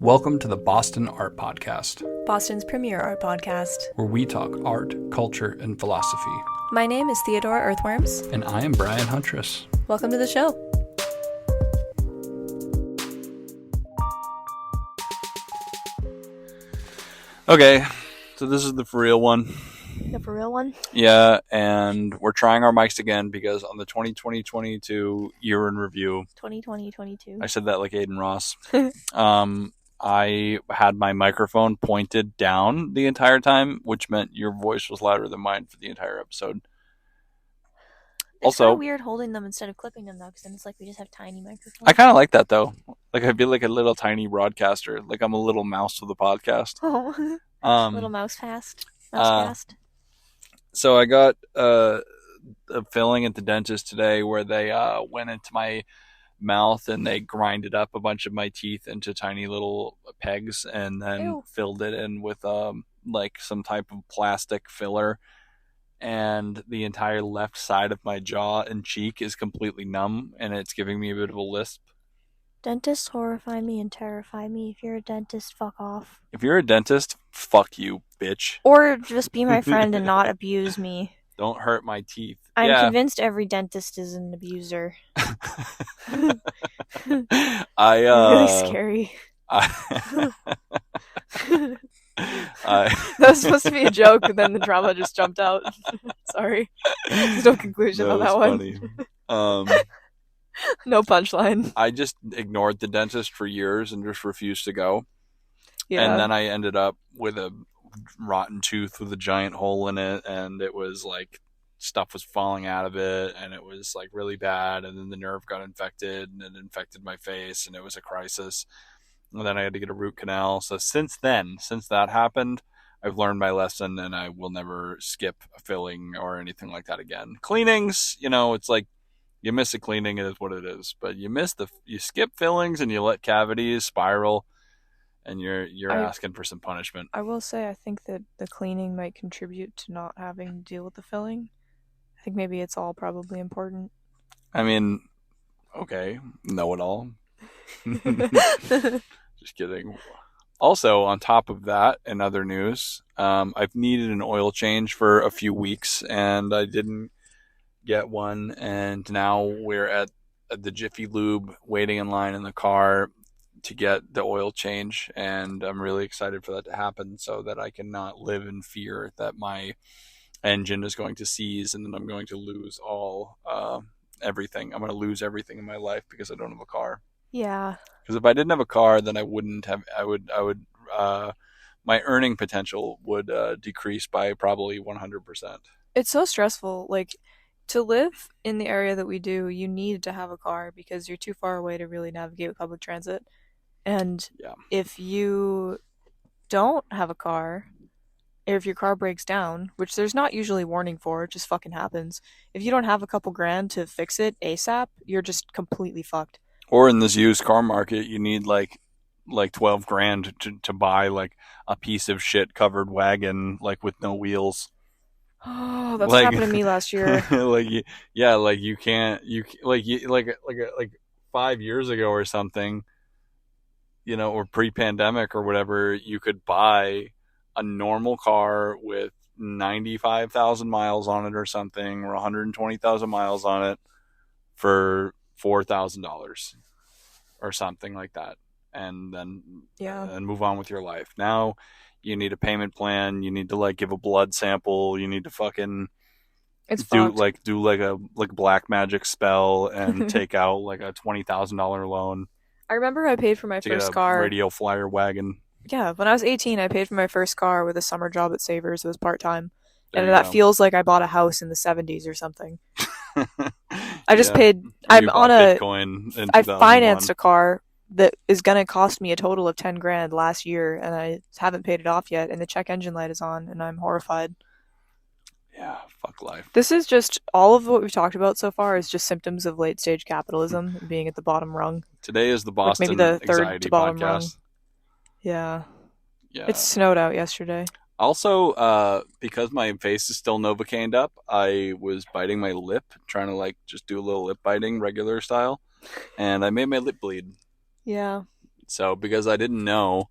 Welcome to the Boston Art Podcast, Boston's premier art podcast, where we talk art, culture, and philosophy. My name is Theodore Earthworms. And I am Brian Huntress. Welcome to the show. Okay, so this is the for real one. The for real one? Yeah, and we're trying our mics again because on the 2020-2022 year in review, 2020-22. I said that like Aiden Ross. I had my microphone pointed down the entire time, which meant your voice was louder than mine for the entire episode. It's kind of weird holding them instead of clipping them, though, because then it's like we just have tiny microphones. I kind of like that, though. Like, I feel like a little tiny broadcaster. Like, I'm a little mouse to the podcast. Oh, little mouse fast. So I got a filling at the dentist today where they went into my mouth and they grinded up a bunch of my teeth into tiny little pegs and then filled it in with like some type of plastic filler. And the entire left side of my jaw and cheek is completely numb, and it's giving me a bit of a lisp. Dentists horrify me and terrify me. If you're a dentist, fuck off. If you're a dentist, fuck you, bitch. Or just be my friend and not abuse me. Don't hurt my teeth. I'm convinced every dentist is an abuser. Really scary. That was supposed to be a joke, and then the drama just jumped out. Sorry. There's no conclusion on that one. Funny. No punchline. I just ignored the dentist for years and just refused to go. Yeah. And then I ended up with a rotten tooth with a giant hole in it, and it was like stuff was falling out of it, and it was like really bad, and then the nerve got infected, and it infected my face, and it was a crisis. And then I had to get a root canal. So since that happened, I've learned my lesson, and I will never skip a filling or anything like that again. Cleanings, it's like you miss a cleaning, it is what it is. But you skip fillings and you let cavities spiral, and you're asking for some punishment. I will say I think that the cleaning might contribute to not having to deal with the filling. I think maybe it's all probably important. I mean, okay, know it all. Just kidding. Also, on top of that, in other news, I've needed an oil change for a few weeks, and I didn't get one. And now we're at the Jiffy Lube, waiting in line in the car to get the oil change, and I'm really excited for that to happen, so that I can not live in fear that my engine is going to seize, and then I'm going to lose everything. I'm going to lose everything in my life because I don't have a car. Yeah. Because if I didn't have a car, then my earning potential would decrease by probably 100%. It's so stressful. Like, to live in the area that we do, you need to have a car because you're too far away to really navigate with public transit. And if you don't have a car, if your car breaks down, which there's not usually warning for, it just fucking happens. If you don't have a couple grand to fix it ASAP, you're just completely fucked. Or in this used car market, you need like 12 grand to buy like a piece of shit covered wagon, like with no wheels. Oh, that's what happened to me last year. You can't 5 years ago or something, or pre-pandemic or whatever, you could buy a normal car with 95,000 miles on it or something, or 120,000 miles on it for $4,000 or something like that, and then and move on with your life. Now you need a payment plan, you need to like give a blood sample, you need to fucking do a black magic spell and take out like a $20,000 loan. I remember I paid for my first car. Radio flyer wagon. Yeah, when I was 18, I paid for my first car with a summer job at Savers. It was part-time. And that feels like I bought a house in the 70s or something. I just paid. I financed a car that is going to cost me a total of 10 grand last year, and I haven't paid it off yet, and the check engine light is on, and I'm horrified. Yeah, fuck life. This is just, all of what we've talked about so far is just symptoms of late-stage capitalism and being at the bottom rung. Today is the Boston maybe the third Anxiety to bottom podcast. rung. Yeah. It snowed out yesterday. Also, because my face is still Novocaine'd up, I was biting my lip, trying to like just do a little lip biting, regular style, and I made my lip bleed. Yeah. So because I didn't know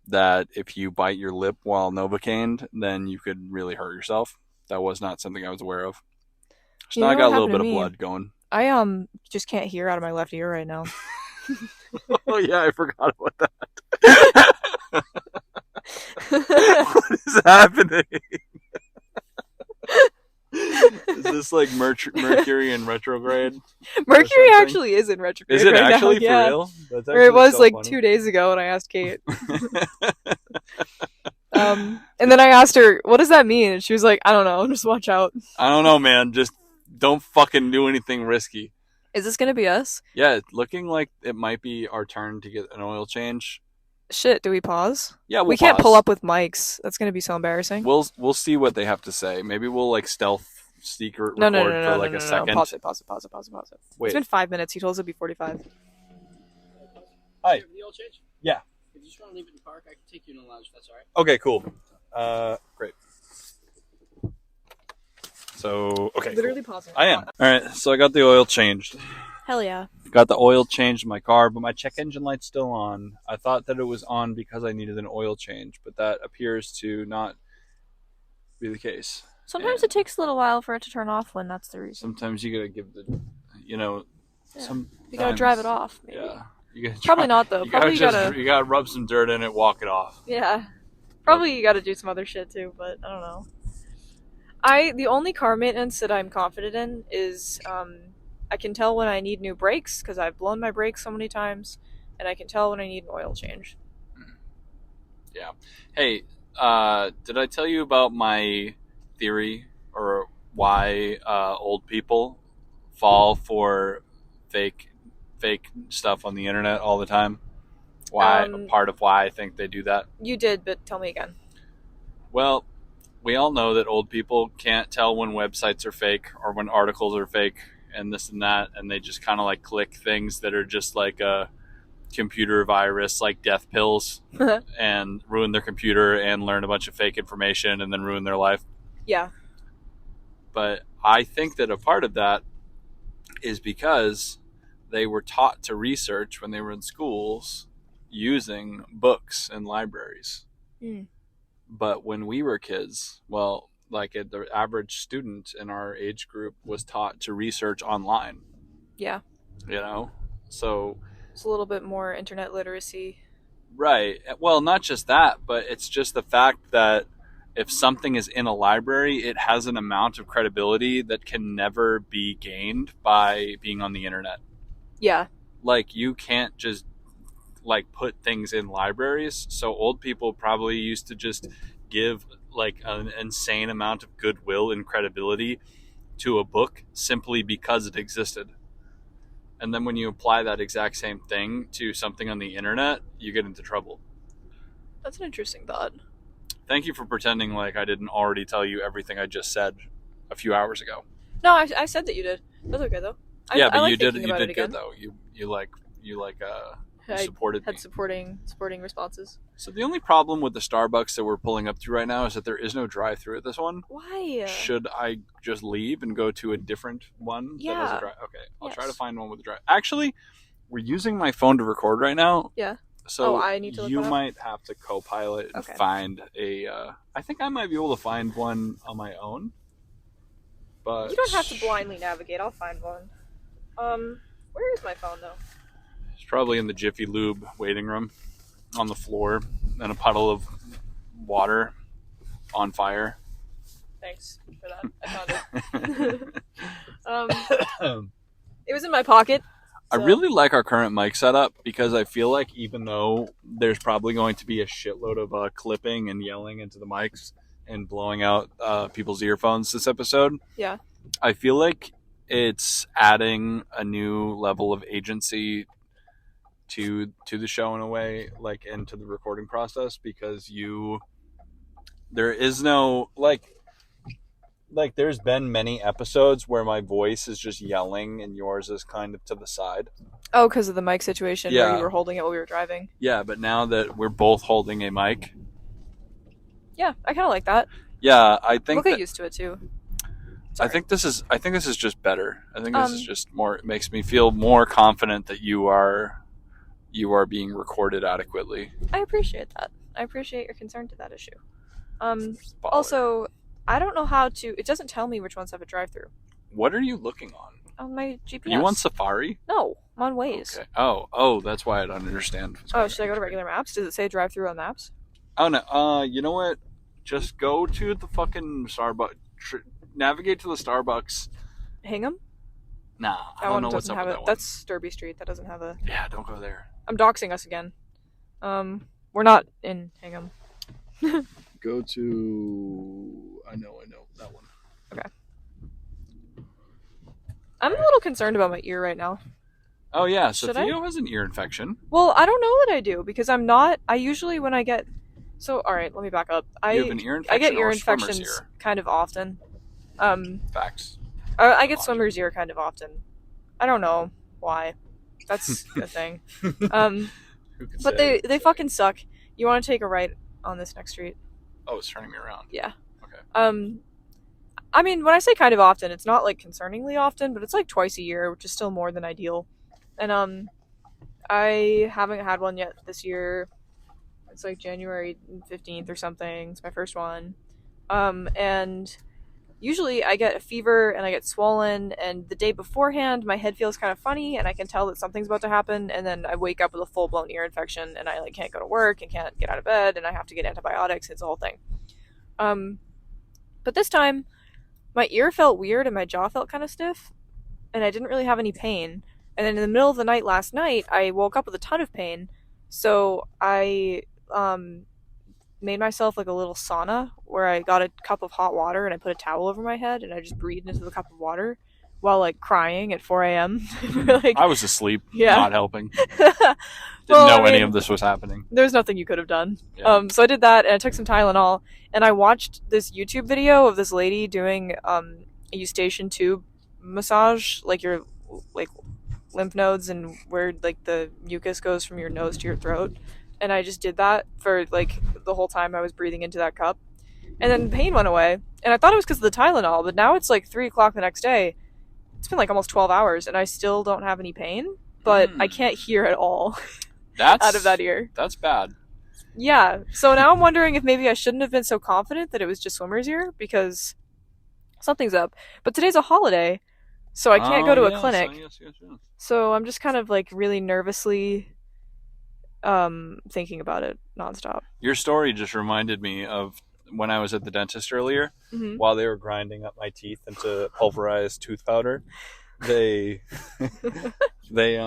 that if you bite your lip while Novocaine, then you could really hurt yourself. That was not something I was aware of. So now I got a little bit of blood going. I just can't hear out of my left ear right now. Oh yeah, I forgot about that. What is happening? Is this like Mercury in retrograde? Mercury actually is in retrograde. Is it right actually now? for real? That's or it was so like funny. 2 days ago when I asked Kate. And then I asked her, what does that mean? And she was like, I don't know, just watch out. I don't know, man. Just don't fucking do anything risky. Is this gonna be us? Yeah, it's looking like it might be our turn to get an oil change. Shit, do we pause? Yeah, we can't pull up with mics. That's gonna be so embarrassing. We'll see what they have to say. Maybe we'll like stealth secret record for like a second. Pause it. Wait. It's been 5 minutes. He told us it'd be 45. Hi. The oil change? Yeah. If you just want to leave it in the park, I can take you in the lounge if that's all right. Okay, cool. Great. So, okay. Literally pausing. I am. Alright, so I got the oil changed. Hell yeah. Got the oil changed in my car, but my check engine light's still on. I thought that it was on because I needed an oil change, but that appears to not be the case. Sometimes it takes a little while for it to turn off when that's the reason. Sometimes you gotta give the, you know, You gotta drive it off. Maybe. Yeah. You gotta Probably not though. You gotta rub some dirt in it, walk it off. Yeah. Probably you gotta do some other shit too, but I don't know. The only car maintenance that I'm confident in is I can tell when I need new brakes because I've blown my brakes so many times, and I can tell when I need an oil change. Yeah. Hey, did I tell you about my theory or why old people fall for fake stuff on the internet all the time? Why part of why I think they do that? You did, but tell me again. Well, we all know that old people can't tell when websites are fake or when articles are fake and this and that, and they just kind of like click things that are just like a computer virus, like death pills, and ruin their computer and learn a bunch of fake information and then ruin their life. Yeah. But I think that a part of that is because they were taught to research when they were in schools using books and libraries. But when we were kids, well, like the average student in our age group was taught to research online. Yeah. You know? So it's a little bit more internet literacy. Right. Well, not just that, but it's just the fact that if something is in a library, it has an amount of credibility that can never be gained by being on the internet. Yeah. Like, you can't just like put things in libraries. So old people probably used to just give like an insane amount of goodwill and credibility to a book simply because it existed. And then when you apply that exact same thing to something on the internet, you get into trouble. That's an interesting thought. Thank you for pretending like I didn't already tell you everything I just said a few hours ago. No, I said that you did. That's okay though. Yeah, but like you did good though. You supported me. Had supporting responses. So the only problem with the Starbucks that we're pulling up to right now is that there is no drive-through at this one. Why? Should I just leave and go to a different one that has a drive? Okay, I'll try to find one with a drive. Actually, we're using my phone to record right now. Yeah. So I need to look you that up? might have to co-pilot and find a. I think I might be able to find one on my own. But you don't have to blindly navigate. I'll find one. Where is my phone though? It's probably in the Jiffy Lube waiting room, on the floor, and a puddle of water on fire. Thanks for that. I found it. It was in my pocket. So. I really like our current mic setup because I feel like even though there's probably going to be a shitload of clipping and yelling into the mics and blowing out people's earphones this episode, yeah, I feel like it's adding a new level of agency to the show in a way, like into the recording process, because there is no like there's been many episodes where my voice is just yelling and yours is kind of to the side. Oh, because of the mic situation where you were holding it while we were driving. Yeah, but now that we're both holding a mic. Yeah, I kind of like that. Yeah, I think we'll get used to it too. Sorry. I think this is just better. I think this is just more. It makes me feel more confident that you you are being recorded adequately. I appreciate that. I appreciate your concern to that issue. Baller. Also, I don't know how to... It doesn't tell me which ones have a drive-thru. What are you looking on? On my GPS. Are you on Safari? No, I'm on Waze. Okay. Oh, that's why I don't understand. Oh, should I go to regular maps? Does it say drive-thru on maps? Oh, no. You know what? Just go to the fucking Starbucks. Navigate to the Starbucks. Hingham? Nah, I don't know what's up with that one. That's Derby Street. That doesn't have a... Yeah, don't go there. I'm doxing us again. We're not in Hingham. Go to... I know. That one. Okay. I'm a little concerned about my ear right now. Oh, yeah. So Should I? Theo has an ear infection. Well, I don't know that I do, because I'm not... I usually, when I get... So, alright, let me back up. You have an ear infection. I get ear or swimmer's infections ear? kind of often. Facts. I get swimmer's ear kind of often. I don't know why. That's a thing. Who could But say? they fucking suck. You want to take a right on this next street? Oh, it's turning me around. Yeah. Okay. I mean, when I say kind of often, it's not like concerningly often, but it's like twice a year, which is still more than ideal. And I haven't had one yet this year. It's like January 15th or something. It's my first one. And usually I get a fever and I get swollen, and the day beforehand my head feels kind of funny and I can tell that something's about to happen, and then I wake up with a full-blown ear infection and I like can't go to work and can't get out of bed and I have to get antibiotics. It's a whole thing. But this time my ear felt weird and my jaw felt kind of stiff, and I didn't really have any pain. And then in the middle of the night last night, I woke up with a ton of pain. So I made myself like a little sauna where I got a cup of hot water and I put a towel over my head and I just breathed into the cup of water while like crying at 4 a.m. I was asleep, Yeah. not helping. Well, Didn't know I any mean, of this was happening. There's nothing you could have done. Yeah. So I did that, and I took some Tylenol, and I watched this YouTube video of this lady doing a eustachian tube massage, like your like lymph nodes and where like the mucus goes from your nose to your throat. And I just did that for like the whole time I was breathing into that cup, and then the pain went away. And I thought it was because of the Tylenol, but now it's like 3 o'clock the next day. It's been like almost 12 hours, and I still don't have any pain, but I can't hear at all. That's out of that ear. That's bad. Yeah, so now I'm wondering if maybe I shouldn't have been so confident that it was just swimmer's ear, because something's up. But today's a holiday, so I can't go to a clinic. Yes. So I'm just kind of like really nervously thinking about it nonstop. Your story just reminded me of when I was at the dentist earlier, while they were grinding up my teeth into pulverized tooth powder. So there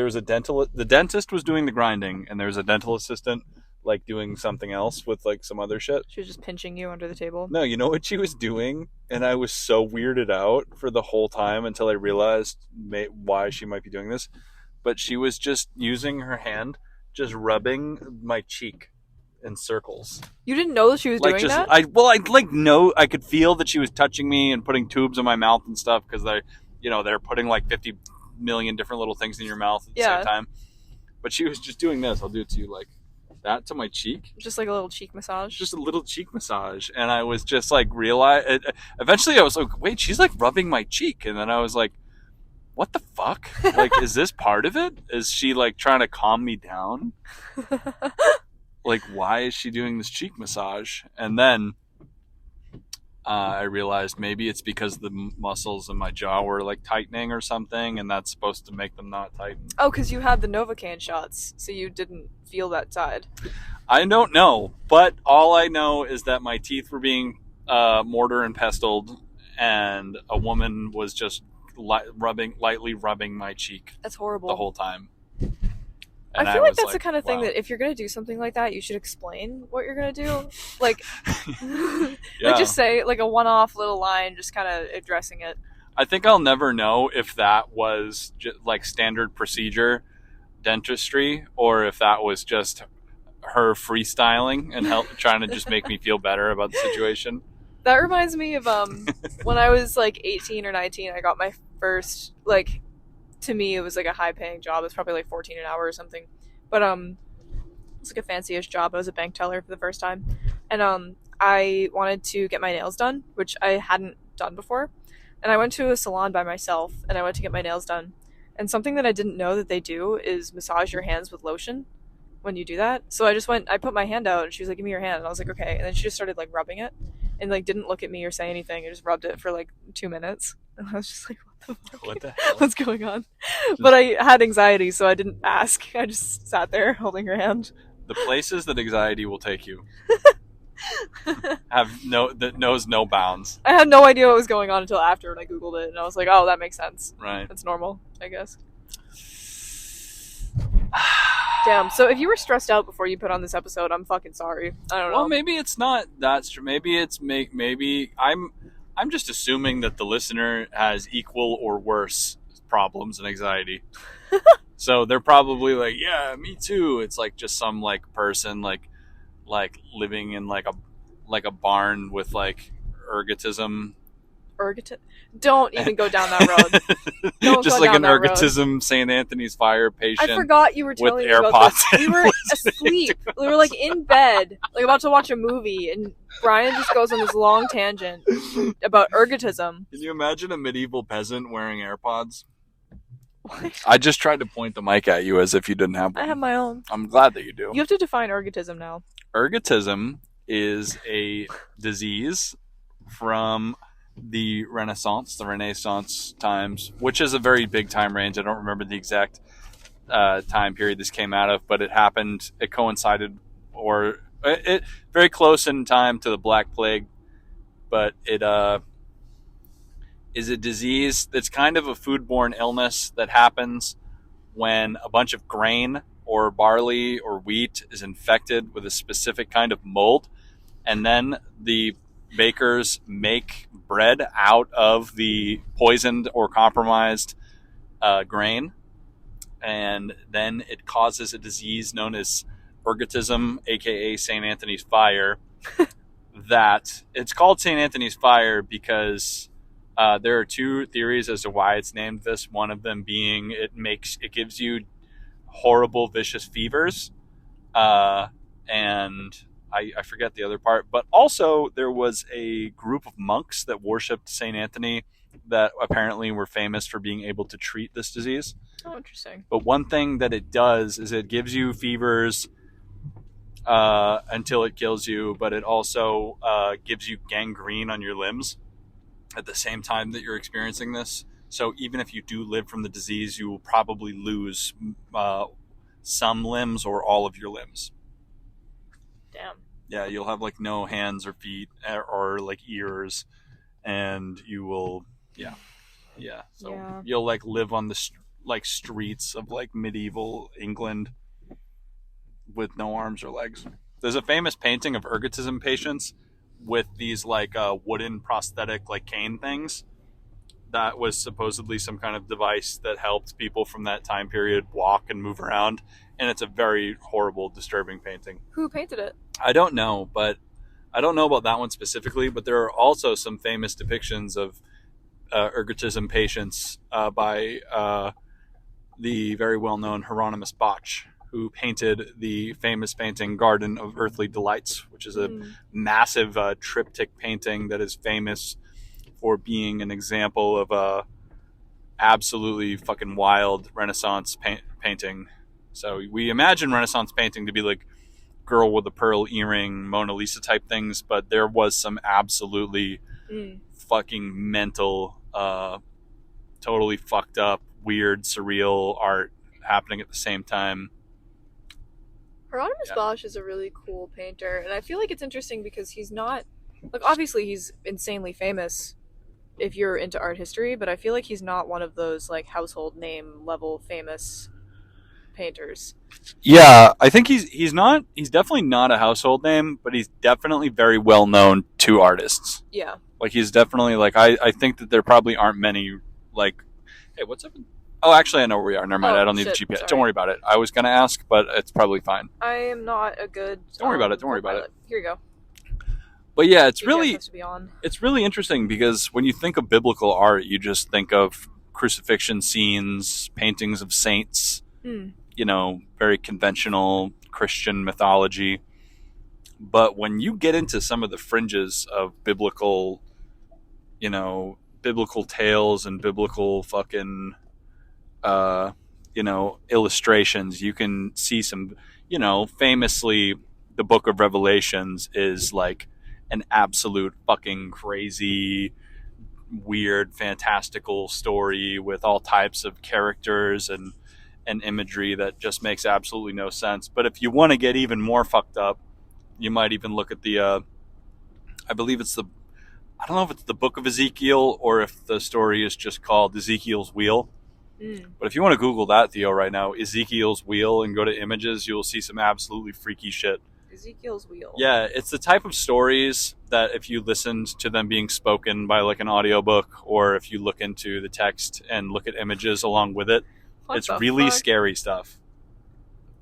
was the dentist was doing the grinding, and there was a dental assistant like doing something else with like some other shit. She was just pinching you under the table. No, you know what she was doing? And I was so weirded out for the whole time until I realized why she might be doing this. But she was just using her hand, just rubbing my cheek in circles. You didn't know she was doing that? I could feel that she was touching me and putting tubes in my mouth and stuff, because they're putting like 50 million different little things in your mouth at the same time. But she was just doing this. I'll do it to you, like that to my cheek. Just like a little cheek massage. Just a little cheek massage. And I was just like eventually I was like, wait, she's like rubbing my cheek. And then I was like, what the fuck? Like, is this part of it? Is she like trying to calm me down? Like, why is she doing this cheek massage? And then I realized maybe it's because the muscles in my jaw were like tightening or something, and that's supposed to make them not tighten. Oh, because you had the Novocaine shots, so you didn't feel that side. I don't know, but all I know is that my teeth were being mortar and pestled, and a woman was just lightly rubbing my cheek. That's horrible. The whole time. And I feel like that's the kind of thing that if you're going to do something like that, you should explain what you're going to do. Like, like just say like a one-off little line, just kind of addressing it. I think I'll never know if that was just like standard procedure dentistry, or if that was just her freestyling and trying to just make me feel better about the situation. That reminds me of when I was like 18 or 19, I got my first, like, to me it was like a high paying job. It was probably like $14 an hour or something, but it's like a fancy-ish job. I was a bank teller for the first time, and I wanted to get my nails done, which I hadn't done before, and I went to a salon by myself, and I went to get my nails done, And something that I didn't know that they do is massage your hands with lotion when you do that. So I put my hand out, and she was like, give me your hand. And I was like, okay. And then she just started like rubbing it and like didn't look at me or say anything. I just rubbed it for like 2 minutes. And I was just like, what the fuck? What the hell? What's going on? But I had anxiety, so I didn't ask. I just sat there holding her hand. The places that anxiety will take you that knows no bounds. I had no idea what was going on until after when I Googled it, and I was like, oh, that makes sense. Right. That's normal, I guess. Damn, so if you were stressed out before you put on this episode, I'm fucking sorry. I don't know. Well, maybe it's not that maybe I'm just assuming that the listener has equal or worse problems and anxiety. So they're probably like, yeah, me too. It's like just some like person like living in like a barn with like ergotism. Don't even go down that road. Don't just go like down an that road. St. Anthony's Fire patient. I forgot you were telling me about AirPods this. We were asleep. We were like in bed, like about to watch a movie, and Brian just goes on this long tangent about ergotism. Can you imagine a medieval peasant wearing AirPods? What? I just tried to point the mic at you as if you didn't have one. I have my own. I'm glad that you do. You have to define ergotism now. Ergotism is a disease from the Renaissance times, which is a very big time range. I don't remember the exact time period this came out of, but it happened. It coincided, or it very close in time to the Black Plague. But it is a disease that's kind of a foodborne illness that happens when a bunch of grain or barley or wheat is infected with a specific kind of mold, and then the bakers make bread out of the poisoned or compromised grain, and then it causes a disease known as ergotism, aka St. Anthony's Fire. That it's called St. Anthony's Fire because there are two theories as to why it's named this. One of them being it gives you horrible, vicious fevers, and I forget the other part. But also there was a group of monks that worshipped St. Anthony that apparently were famous for being able to treat this disease. Oh, interesting. But one thing that it does is it gives you fevers until it kills you, but it also gives you gangrene on your limbs at the same time that you're experiencing this. So even if you do live from the disease, you will probably lose some limbs or all of your limbs. Damn. Yeah, you'll have like no hands or feet or like ears, and you will, yeah. So Yeah. you'll like live on the streets of like medieval England with no arms or legs. There's a famous painting of ergotism patients with these like wooden prosthetic like cane things. That was supposedly some kind of device that helped people from that time period walk and move around. And it's a very horrible, disturbing painting. Who painted it? I don't know, but I don't know about that one specifically, but there are also some famous depictions of ergotism patients by the very well-known Hieronymus Bosch, who painted the famous painting Garden of Earthly Delights, which is a massive triptych painting that is famous for being an example of a absolutely fucking wild Renaissance painting. So we imagine Renaissance painting to be like girl with a pearl earring, Mona Lisa type things, but there was some absolutely fucking mental, totally fucked up, weird, surreal art happening at the same time. Hieronymus Bosch is a really cool painter, and I feel like it's interesting because he's not, like, obviously he's insanely famous if you're into art history, but I feel like he's not one of those like household name level famous painters. Yeah, I think he's definitely not a household name, but he's definitely very well known to artists. Yeah. Like he's definitely like I think that there probably aren't many like, hey, what's up? Oh, actually I know where we are. Never mind. I don't need the GPS. Sorry. Don't worry about it. I was gonna ask, but it's probably fine. I am not a good Don't worry about it. Don't worry about it. Here you go. But yeah, it's GPS really has to be on. it's really interesting because when you think of biblical art, you just think of crucifixion scenes, paintings of saints, you know, very conventional Christian mythology. But when you get into some of the fringes of biblical, you know, biblical tales and biblical fucking illustrations. You can see some, famously, the Book of Revelations is like an absolute fucking crazy, weird, fantastical story with all types of characters and imagery that just makes absolutely no sense. But if you want to get even more fucked up, you might even look at the, I believe it's I don't know if it's the Book of Ezekiel or if the story is just called Ezekiel's Wheel. But if you want to Google that, Theo, right now, Ezekiel's Wheel, and go to images, you'll see some absolutely freaky shit. Ezekiel's Wheel. Yeah, it's the type of stories that if you listened to them being spoken by like an audiobook, or if you look into the text and look at images along with it, it's really scary stuff.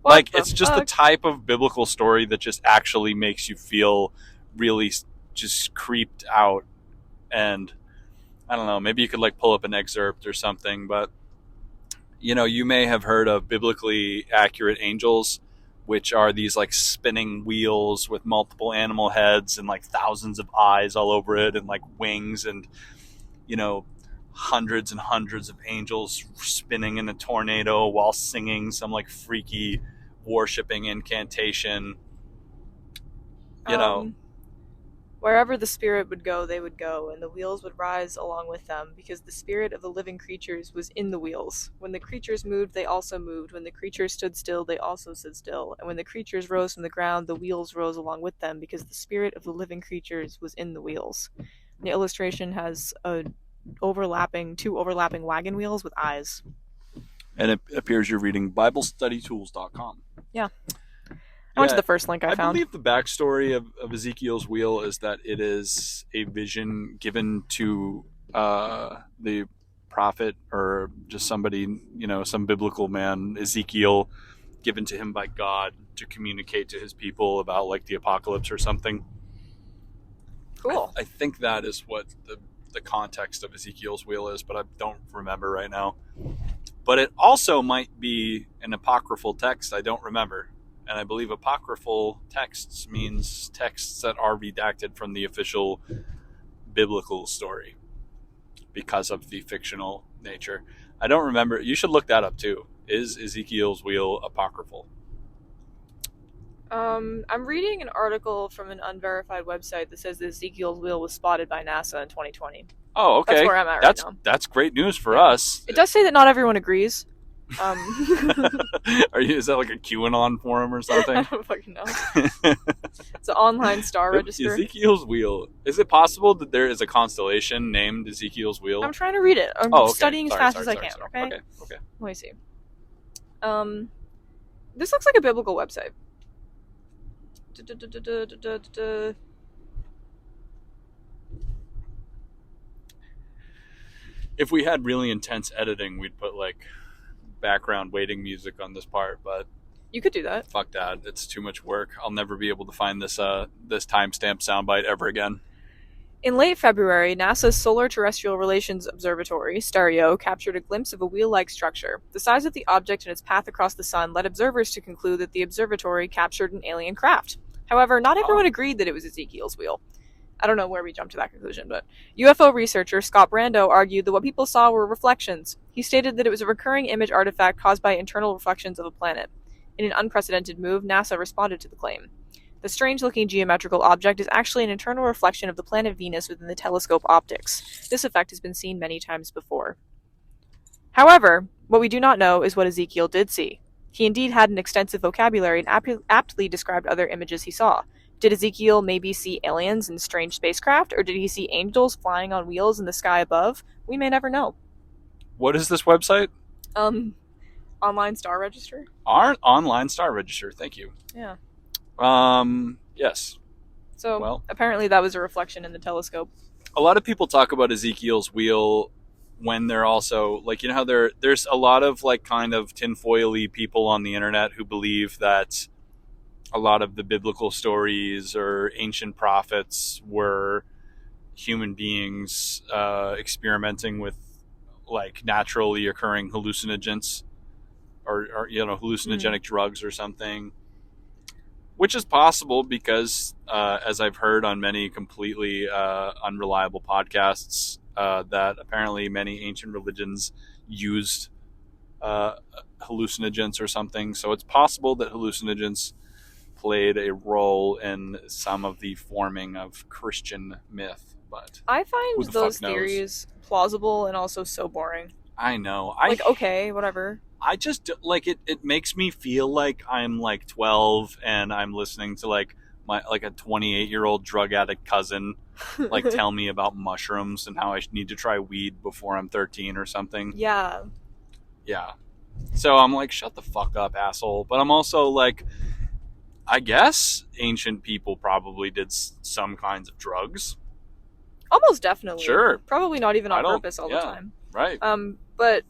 It's just the type of biblical story that just actually makes you feel really just creeped out. And I don't know, maybe you could like pull up an excerpt or something, but you may have heard of biblically accurate angels, which are these like spinning wheels with multiple animal heads and like thousands of eyes all over it and like wings and, hundreds and hundreds of angels spinning in a tornado while singing some like freaky worshiping incantation. Wherever the spirit would go, they would go, and the wheels would rise along with them, because the spirit of the living creatures was in the wheels. When the creatures moved, they also moved. When the creatures stood still, they also stood still. And when the creatures rose from the ground, the wheels rose along with them, because the spirit of the living creatures was in the wheels. The illustration has two overlapping wagon wheels with eyes. And it appears you're reading BibleStudyTools.com. Yeah. I went to the first link I found. I believe the backstory of Ezekiel's Wheel is that it is a vision given to the prophet, or just somebody, some biblical man, Ezekiel, given to him by God to communicate to his people about like the apocalypse or something. Cool. I think that is what the context of Ezekiel's Wheel is, but I don't remember right now. But it also might be an apocryphal text. I don't remember. And I believe apocryphal texts means texts that are redacted from the official biblical story because of the fictional nature. I don't remember. You should look that up too. Is Ezekiel's Wheel apocryphal? I'm reading an article from an unverified website that says that Ezekiel's Wheel was spotted by NASA in 2020. Oh, okay. That's where I'm at right now. That's great news for us. It does say that not everyone agrees. Is that like a QAnon forum or something? I don't fucking know. It's an online star register. Ezekiel's Wheel. Is it possible that there is a constellation named Ezekiel's Wheel? I'm trying to read it. I'm studying as fast as I can. Okay. Okay. Let me see. This looks like a biblical website. If we had really intense editing, we'd put like background waiting music on this part, but you could do that. Fuck that. It's too much work. I'll never be able to find this timestamp soundbite ever again. In late February, NASA's Solar Terrestrial Relations Observatory, STEREO, captured a glimpse of a wheel-like structure. The size of the object and its path across the sun led observers to conclude that the observatory captured an alien craft. However, not everyone agreed that it was Ezekiel's Wheel. I don't know where we jumped to that conclusion, but UFO researcher Scott Brando argued that what people saw were reflections. He stated that it was a recurring image artifact caused by internal reflections of a planet. In an unprecedented move, NASA responded to the claim. The strange-looking geometrical object is actually an internal reflection of the planet Venus within the telescope optics. This effect has been seen many times before. However, what we do not know is what Ezekiel did see. He indeed had an extensive vocabulary and aptly described other images he saw. Did Ezekiel maybe see aliens in strange spacecraft, or did he see angels flying on wheels in the sky above? We may never know. What is this website? Online Star Register. Our Online Star Register, thank you. Yeah. Yes. So, apparently that was a reflection in the telescope. A lot of people talk about Ezekiel's Wheel when they're also, like, you know how there's a lot of, like, kind of tinfoil-y people on the internet who believe that a lot of the biblical stories or ancient prophets were human beings experimenting with like naturally occurring hallucinogens or hallucinogenic drugs or something, which is possible because as I've heard on many completely unreliable podcasts, that apparently many ancient religions used hallucinogens or something. So it's possible that hallucinogens played a role in some of the forming of Christian myth. But I find who the those fuck knows? theories plausible and also so boring. I know. Like, okay, whatever. I just like it. It makes me feel like I'm like 12 and I'm listening to like a 28-year-old drug addict cousin like tell me about mushrooms and how I need to try weed before I'm 13 or something. Yeah. Yeah. So I'm like, shut the fuck up, asshole. But I'm also like, I guess ancient people probably did some kinds of drugs. Almost definitely. Sure. Probably not even on purpose all the time. Right. But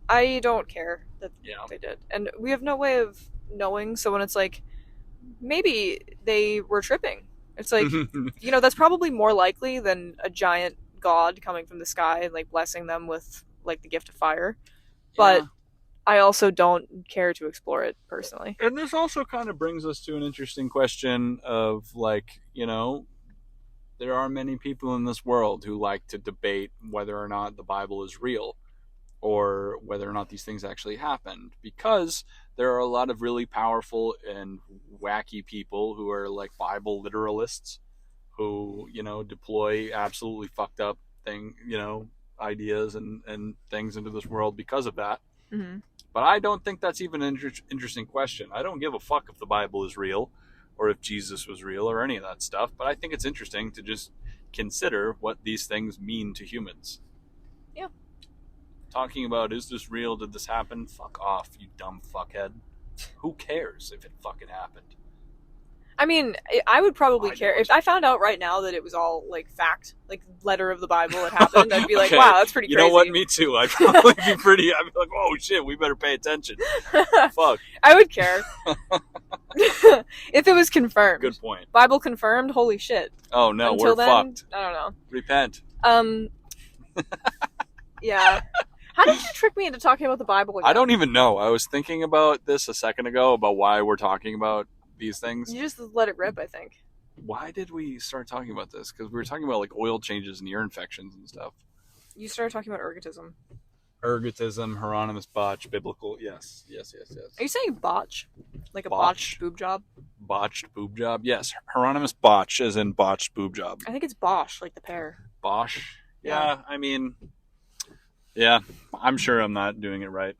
I don't care that Yeah. they did. And we have no way of knowing, so when it's like, maybe they were tripping. It's like, you know, that's probably more likely than a giant god coming from the sky and like blessing them with like the gift of fire. But Yeah. I also don't care to explore it personally. And this also kind of brings us to an interesting question of like, you know, there are many people in this world who like to debate whether or not the Bible is real or whether or not these things actually happened, because there are a lot of really powerful and wacky people who are like Bible literalists who, you know, deploy absolutely fucked up ideas and things into this world because of that. Mm-hmm. But I don't think that's even an interesting question. I don't give a fuck if the Bible is real or if Jesus was real or any of that stuff. But I think it's interesting to just consider what these things mean to humans. Yeah. Talking about, is this real? Did this happen? Fuck off, you dumb fuckhead. Who cares if it fucking happened? I mean, I would probably care if I found out right now that it was all like fact, like letter of the Bible had happened. I'd be like, Okay. wow, that's pretty crazy. You know what? Me too. I'd probably be I'd be like, oh shit, we better pay attention. Fuck. I would care. If it was confirmed. Good point. Bible confirmed, holy shit. Oh no, Until we're then, fucked. I don't know. Repent. Yeah. How did you trick me into talking about the Bible again? I don't even know. I was thinking about this a second ago about why we're talking about these things. You just let it rip, I think. Why did we start talking about this? Because we were talking about like oil changes and ear infections and stuff. You started talking about ergotism. Ergotism, Hieronymus botch, biblical. Yes. Are you saying botch? Like a Botch? botched boob job? Botched boob job? Yes. Hieronymus botch as in botched boob job. I think it's Bosch, like the pear. Bosch? Yeah. Yeah, I mean, yeah, I'm sure I'm not doing it right.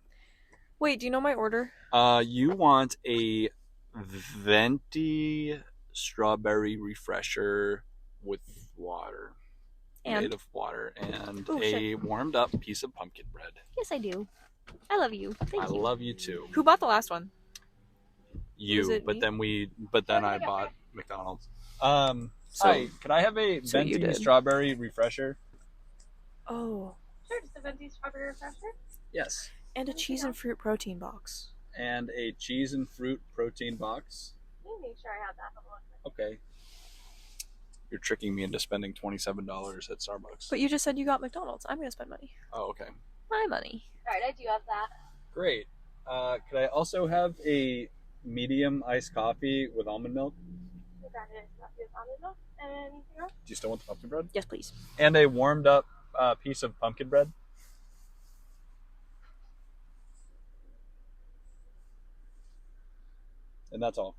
Wait, do you know my order? You want a venti strawberry refresher with water. Made of water and warmed up piece of pumpkin bread. Yes, I do. I love you. Thank you. I love you too. Who bought the last one? You, but me? then I bought McDonald's. Hi, could I have a So you venti did. strawberry refresher? Oh. Sure, just a venti strawberry refresher. Yes. And a cheese and fruit protein box. And a cheese and fruit protein box. Let me make sure I have that. Hold on. Okay. You're tricking me into spending $27 at Starbucks. But you just said you got McDonald's. I'm going to spend money. Oh, okay. My money. Alright, I do have that. Great. Could I also have a medium iced coffee with almond milk? The branded coffee with almond milk. And anything else? Do you still want the pumpkin bread? Yes, please. And a warmed up piece of pumpkin bread? And that's all.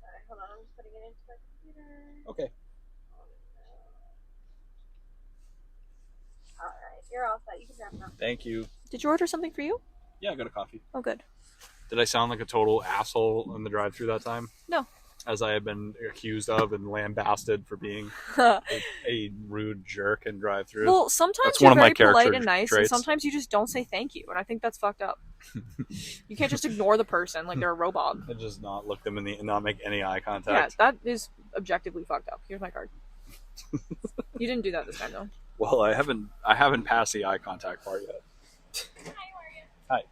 Alright, hold on. I'm just putting it into my computer. Okay. Alright, you're all set. You can grab them. Thank you. Did you order something for you? Yeah, I got a coffee. Oh, good. Did I sound like a total asshole in the drive-thru that time? No. As I have been accused of and lambasted for being a rude jerk in drive-thru. Well, sometimes That's you're one of my very polite character and nice, traits. and sometimes you just don't say thank you, and I think that's fucked up. You can't just ignore the person like they're a robot. And just not look them in the, not make any eye Yeah, contact. that is objectively fucked up. Here's my card. You didn't do that this time, though. Well, I haven't passed the eye contact part yet. Hi, how are you? Hi. It's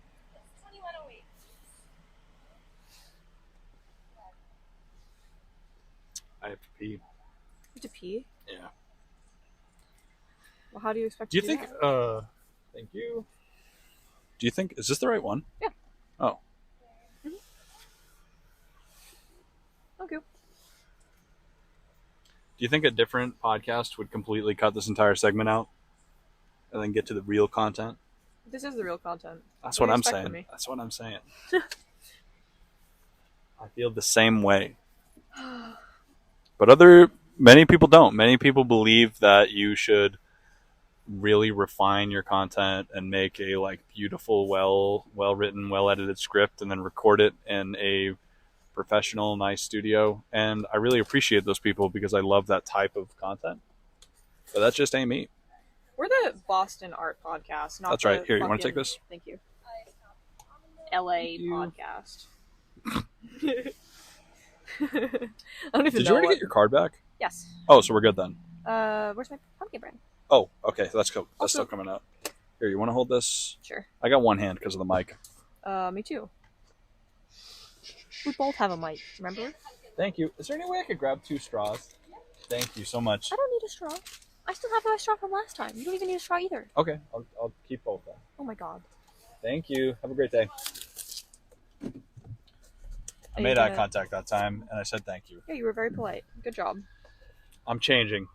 2108. I have to pee. You have to pee? Yeah. Well, how do you expect Do you to think? that? Thank you. Do you think, is this the right one? Yeah. Oh. Okay. Do you think a different podcast would completely cut this entire segment out and then get to the real content? This is the real content. That's What what do you I'm expect from saying. me? That's what I'm saying. I feel the same way. But many people don't. Many people believe that you should really refine your content and make a like beautiful, well written, well edited script and then record it in a professional, nice studio. And I really appreciate those people because I love that type of content. But that just ain't me. We're the Boston Art Podcast, not That's the right. Here, you want to fucking- take this? Thank you. LA you. Podcast. I don't even Did know you already what... get your card back? Yes. Oh, so we're good then. Where's my pumpkin bread? Oh, okay. That's cool. That's Also- still coming out. Here, you want to hold this? Sure. I got one hand because of the mic. Me too. We both have a mic, remember? Thank you. Is there any way I could grab 2 straws? Thank you so much. I don't need a straw. I still have a straw from last time. You don't even need a straw either. Okay, I'll keep both then. Oh my god. Thank you. Have a great day. I Are made you eye gonna- contact that time, and I said thank you. Yeah, you were very polite. Good job. I'm changing.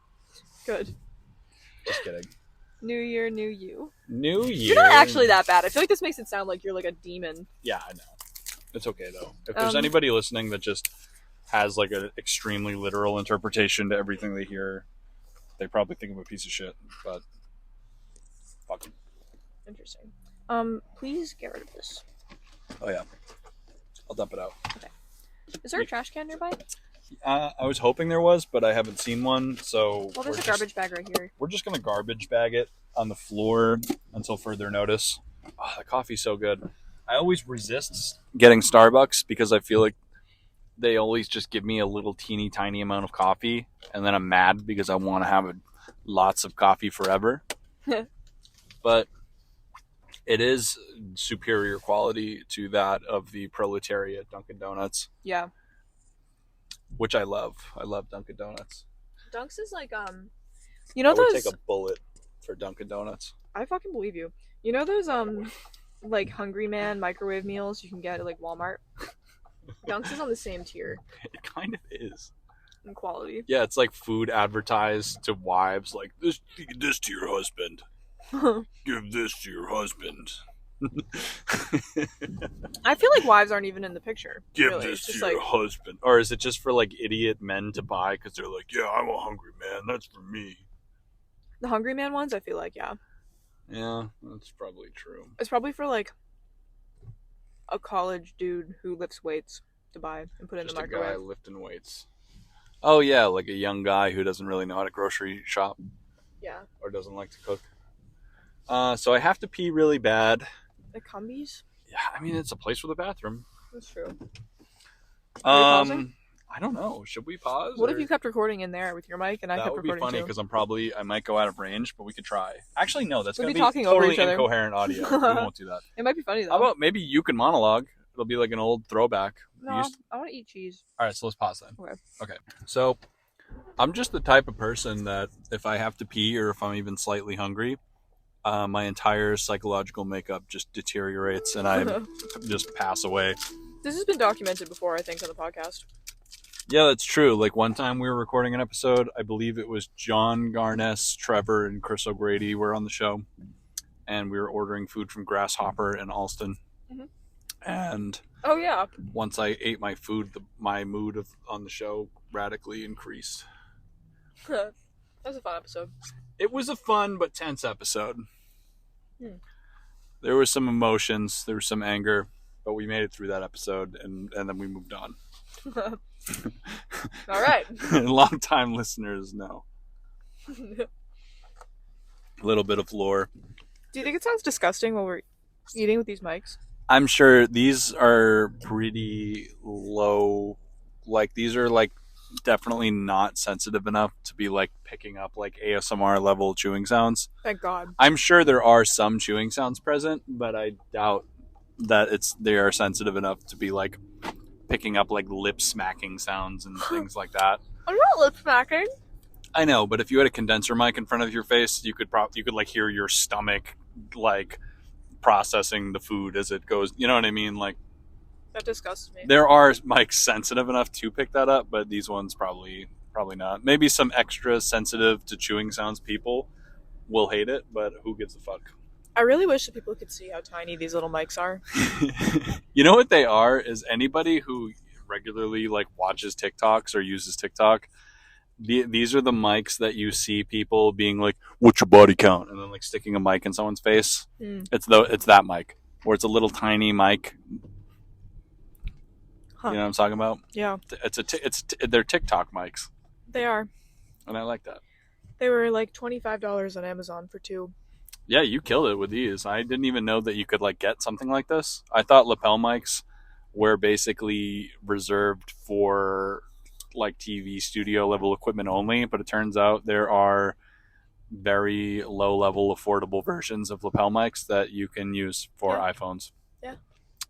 Good. Just kidding. New year, new you. New year. You're not actually that bad. I feel like this makes it sound like you're like a demon. Yeah, I know. It's okay, though. If there's Um, anybody listening that just has like an extremely literal interpretation to everything they hear, they probably think I'm a piece of shit, but fuck them. Interesting. Please get rid of this. Oh, yeah. I'll dump it out. Is there a trash can nearby? I was hoping there was, but I haven't seen one, so Well, there's a garbage bag right here. we're just going to garbage bag it on the floor until further notice. Oh, the coffee's so good. I always resist getting Starbucks because I feel like they always just give me a little teeny tiny amount of coffee, and then I'm mad because I want to have lots of coffee forever. But it is superior quality to that of the proletariat Dunkin' Donuts, Yeah. which I love. I love Dunkin' Donuts. Dunks is like, you know I would those... take a bullet for Dunkin' Donuts. I fucking believe you. You know those, like, Hungry Man microwave meals you can get at, like, Walmart? Dunks is on the same tier It kind of is. in quality. Yeah, it's like food advertised to wives, like this. Give this to your husband. Give this to your husband. I feel like wives aren't even in the picture. Give really. this It's to just your like, husband. Or is it just for like idiot men to buy because they're like, yeah, I'm a hungry man. That's for me. the Hungry Man ones, I feel like, yeah. Yeah, that's probably true. It's probably for, like, a college dude who lifts weights to buy and put in Just the a guy microwave. lifting weights. Oh yeah, like a young guy who doesn't really know how to grocery shop Yeah. or doesn't like to cook. So I have to pee really bad. The Cumbies? Yeah, I mean it's a place with a bathroom. That's true. Are we pausing? I don't know. Should we pause? What or- if you kept recording in there with your mic and I That kept would be recording funny too? because I might go out of range, but we could try. Actually, no, that's We'd going be to be talking over totally each other. incoherent audio. We won't do that. It might be funny though. How about maybe you can monologue? It'll be like an old throwback. We No, used- I want to eat cheese. All right, so let's pause then. Okay. Okay. So I'm just the type of person that if I have to pee or if I'm even slightly hungry, my entire psychological makeup just deteriorates and I just pass away. This has been documented before, I think, on the podcast. Yeah, that's true. Like one time we were recording an episode, I believe it was John Garness, Trevor, and Chris O'Grady were on the show, and we were ordering food from Grasshopper in Alston. Mhm. And Oh yeah. once I ate my food, my mood on the show radically increased. That was a fun episode. It was a fun but tense episode. Hmm. There was some emotions, there was some anger, but we made it through that episode, and then we moved on. All right. Long-time listeners know. A little bit of lore. Do you think it sounds disgusting while we're eating with these mics? I'm sure these are pretty low. Like, these are, like, definitely not sensitive enough to be, like, picking up, like, ASMR level chewing sounds. Thank God. I'm sure there are some chewing sounds present, but I doubt that they are sensitive enough to be, like, picking up, like, lip smacking sounds and things like that. I'm not lip smacking. I know, but if you had a condenser mic in front of your face, you could like, hear your stomach, like, processing the food as it goes. You know what I mean? Like, That disgusts me. there are mics sensitive enough to pick that up, but these ones probably not. Maybe some extra sensitive to chewing sounds people will hate it, but who gives a fuck? I really wish that people could see how tiny these little mics are. You know what they are? Is anybody who regularly like watches TikToks or uses TikTok, these are the mics that you see people being like, "What's your body count?" and then like sticking a mic in someone's face. It's that mic where it's a little tiny mic. Huh. You know what I'm talking about? Yeah. They're TikTok mics. They are. And I like that. They were like $25 on Amazon for 2. Yeah, you killed it with these. I didn't even know that you could like get something like this. I thought lapel mics were basically reserved for like TV studio level equipment only, but it turns out there are very low level affordable versions of lapel mics that you can use for iPhones. Yeah.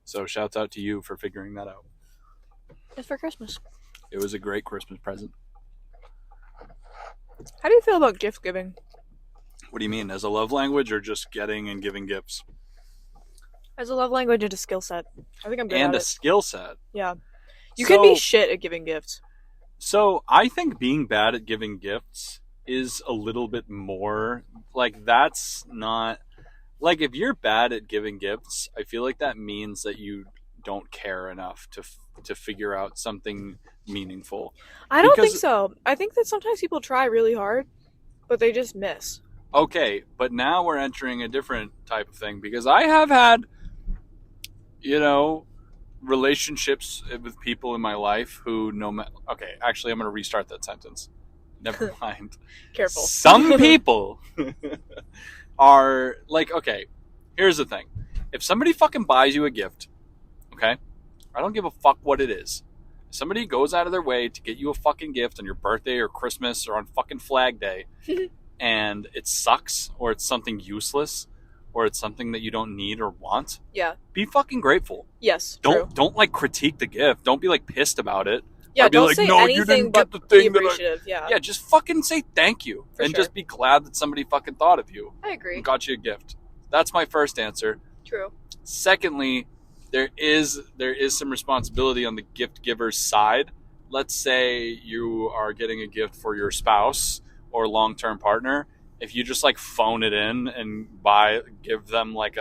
So shouts out to you for figuring that out. It's for Christmas. It was a great Christmas present. How do you feel about gift giving? What do you mean? As a love language or just getting and giving gifts? As a love language and a skill set. I think I'm good at it. And a skill set. Yeah. You can be shit at giving gifts. So I think being bad at giving gifts is a little bit more like, that's not like, if you're bad at giving gifts, I feel like that means that you don't care enough to figure out something meaningful. I don't think so. I think that sometimes people try really hard, but they just miss. Okay, but now we're entering a different type of thing, because I have had, relationships with people in my life who okay, actually I'm going to restart that sentence. Never mind. Careful. Some people are like, okay, here's the thing. If somebody fucking buys you a gift, okay, I don't give a fuck what it is. If somebody goes out of their way to get you a fucking gift on your birthday or Christmas or on fucking Flag Day, and it sucks, or it's something useless, or it's something that you don't need or want, be fucking grateful. Yes, Don't like critique the gift. Don't be like pissed about it. Yeah, don't say no, anything you didn't but get the thing be appreciative. Yeah, just fucking say thank you. Just be glad that somebody fucking thought of you. I agree. And got you a gift. That's my first answer. True. Secondly, there is some responsibility on the gift giver's side. Let's say you are getting a gift for your spouse or long-term partner. If you just like phone it in and give them like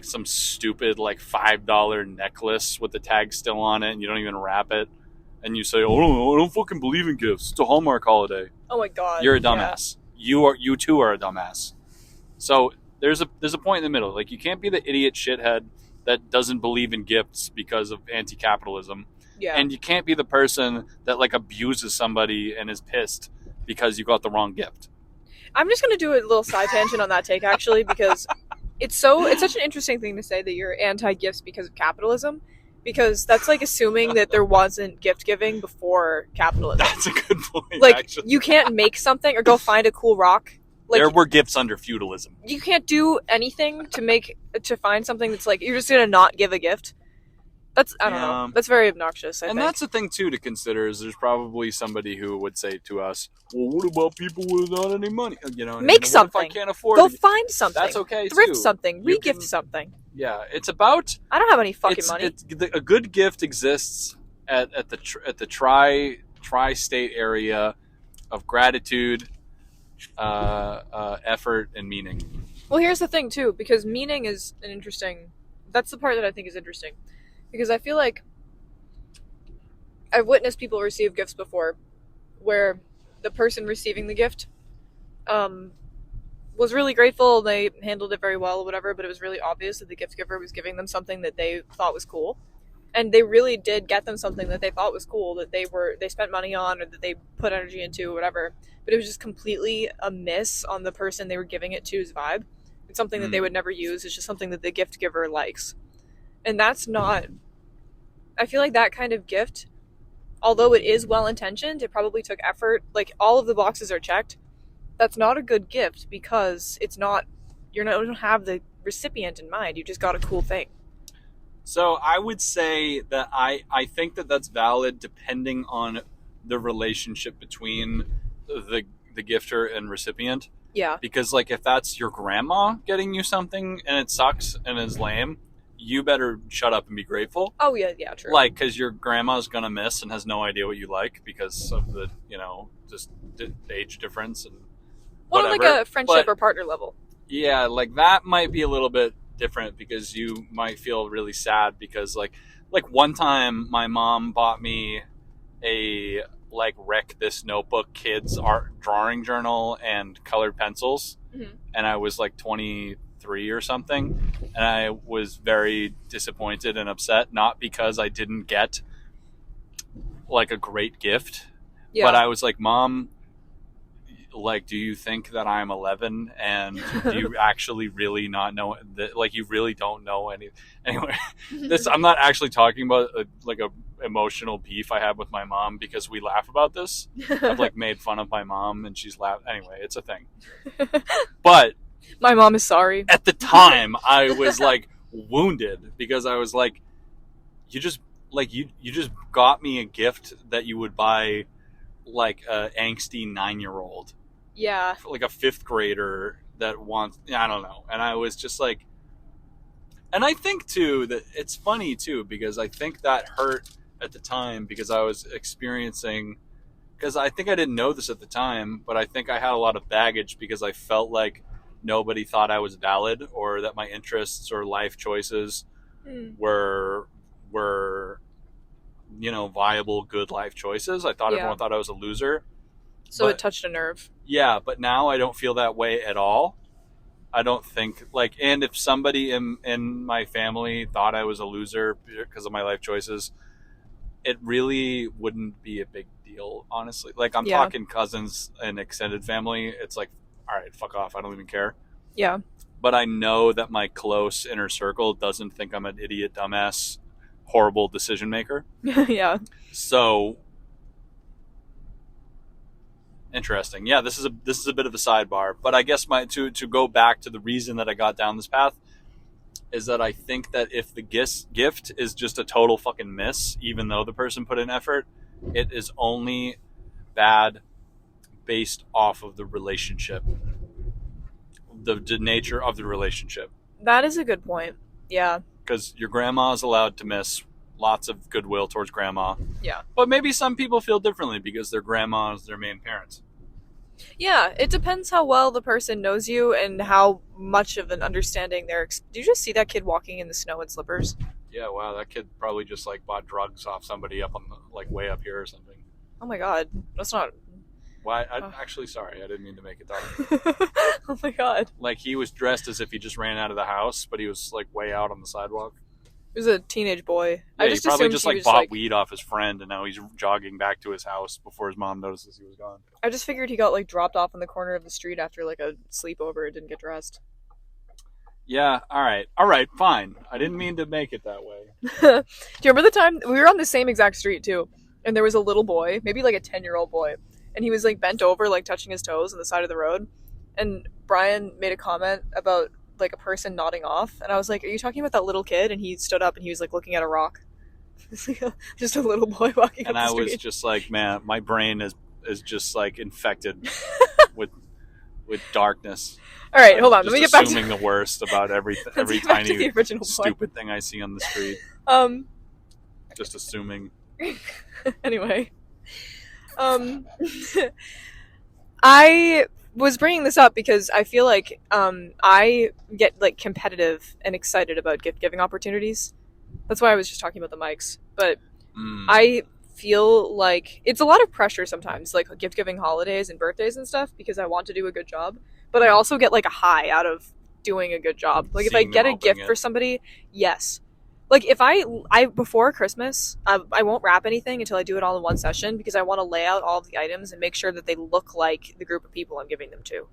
some stupid like $5 necklace with the tag still on it, and you don't even wrap it, and you say, "Oh, I don't fucking believe in gifts. It's a Hallmark holiday." Oh my god, you're a dumbass. Yeah. You too are a dumbass. So there's a point in the middle. Like, you can't be the idiot shithead that doesn't believe in gifts because of anti-capitalism. Yeah. And you can't be the person that like abuses somebody and is pissed because you got the wrong gift. I'm just going to do a little side tangent on that take, actually, because it's such an interesting thing to say that you're anti-gifts because of capitalism, because that's like assuming that there wasn't gift giving before capitalism. That's a good point. Like, actually. You can't make something or go find a cool rock. Like, there were gifts under feudalism. You can't do anything to find something that's like, you're just going to not give a gift. I don't know. That's very obnoxious, I think. That's the thing, too, to consider, is there's probably somebody who would say to us, well, what about people without any money? Make something. If I can't afford Go it? find something. That's okay, Thrift too. something. Re-gift something. Yeah, it's about... I don't have any fucking money. A good gift exists at the tri-state area of gratitude, effort, and meaning. Well, here's the thing, too, because meaning is an interesting... That's the part that I think is interesting. Because I feel like I've witnessed people receive gifts before where the person receiving the gift was really grateful, they handled it very well or whatever, but it was really obvious that the gift giver was giving them something that they thought was cool. And they really did get them something that they thought was cool, that they spent money on, or that they put energy into, or whatever. But it was just completely a miss on the person they were giving it to's vibe. It's something that they would never use. It's just something that the gift giver likes. And that's not... I feel like that kind of gift, although it is well-intentioned, it probably took effort. Like, all of the boxes are checked. That's not a good gift because it's not... You don't have the recipient in mind. You just got a cool thing. So I would say that I think that that's valid depending on the relationship between the gifter and recipient. Yeah. Because, like, if that's your grandma getting you something and it sucks and is lame... you better shut up and be grateful. Oh, yeah, true. Like, because your grandma's going to miss and has no idea what you like because of the, just the age difference and Well, on like a friendship or partner level. Yeah, like that might be a little bit different because you might feel really sad because like one time my mom bought me a like Wreck This Notebook kids art drawing journal and colored pencils, and I was like 23 or something, and I was very disappointed and upset, not because I didn't get like a great gift, but I was like, Mom, like, do you think that I'm 11 and do you actually really not know that, like, you really don't know any anyway? I'm not actually talking about like a emotional beef I have with my mom because we laugh about this. I've like made fun of my mom and she's laughed. Anyway, it's a thing. But my mom is sorry. At the time, I was like wounded because I was like, you just got me a gift that you would buy like a angsty 9-year-old. Yeah. Like a 5th grader that wants, I don't know. And I was just like, and I think too that it's funny too, because I think that hurt at the time because I was experiencing, because I think I didn't know this at the time, but I think I had a lot of baggage because I felt like nobody thought I was valid or that my interests or life choices were, you know, viable, good life choices. I thought everyone thought I was a loser. So it touched a nerve. Yeah, but now I don't feel that way at all. I don't think, like, and if somebody in my family thought I was a loser because of my life choices, it really wouldn't be a big deal, honestly. Like, I'm talking cousins and extended family. It's like, all right, fuck off. I don't even care. Yeah. But I know that my close inner circle doesn't think I'm an idiot, dumbass, horrible decision maker. Yeah. So interesting. Yeah, this is a bit of a sidebar, but I guess to go back to the reason that I got down this path is that I think that if the gift is just a total fucking miss, even though the person put in effort, it is only bad based off of the relationship, the nature of the relationship. That is a good point. Yeah. Because your grandma is allowed to miss. Lots of goodwill towards grandma. Yeah. But maybe some people feel differently because their grandma is their main parents. Yeah, it depends how well the person knows you and how much of an understanding they're... Did you just see that kid walking in the snow in slippers? Yeah, wow, that kid probably just like bought drugs off somebody up on the, like way up here or something. Oh my god, that's not... Why? I'm actually sorry, I didn't mean to make it dark. Oh my god. Like he was dressed as if he just ran out of the house, but he was like way out on the sidewalk. He was a teenage boy. Yeah, he probably just like bought weed off his friend, and now he's jogging back to his house before his mom notices he was gone. I just figured he got like dropped off in the corner of the street after like a sleepover and didn't get dressed. Yeah, all right, fine. I didn't mean to make it that way. Do you remember the time we were on the same exact street too, and there was a little boy, maybe like a 10-year-old boy, and he was like bent over, like touching his toes on the side of the road, and Brian made a comment about like a person nodding off, and I was like, are you talking about that little kid? And he stood up and he was like looking at a rock. Just a little boy walking and up the street. I was just like, man, my brain is just like infected with darkness. All right, hold on, let me get back to assuming the worst about every tiny stupid thing I see on the street. Just assuming. Anyway, I was bringing this up because I feel like I get like competitive and excited about gift giving opportunities. That's why I was just talking about the mics. But I feel like it's a lot of pressure sometimes, like gift giving holidays and birthdays and stuff, because I want to do a good job. But I also get like a high out of doing a good job. Like if I get a gift for somebody, yes. Like if I before Christmas, I won't wrap anything until I do it all in one session because I want to lay out all of the items and make sure that they look like the group of people I'm giving them to.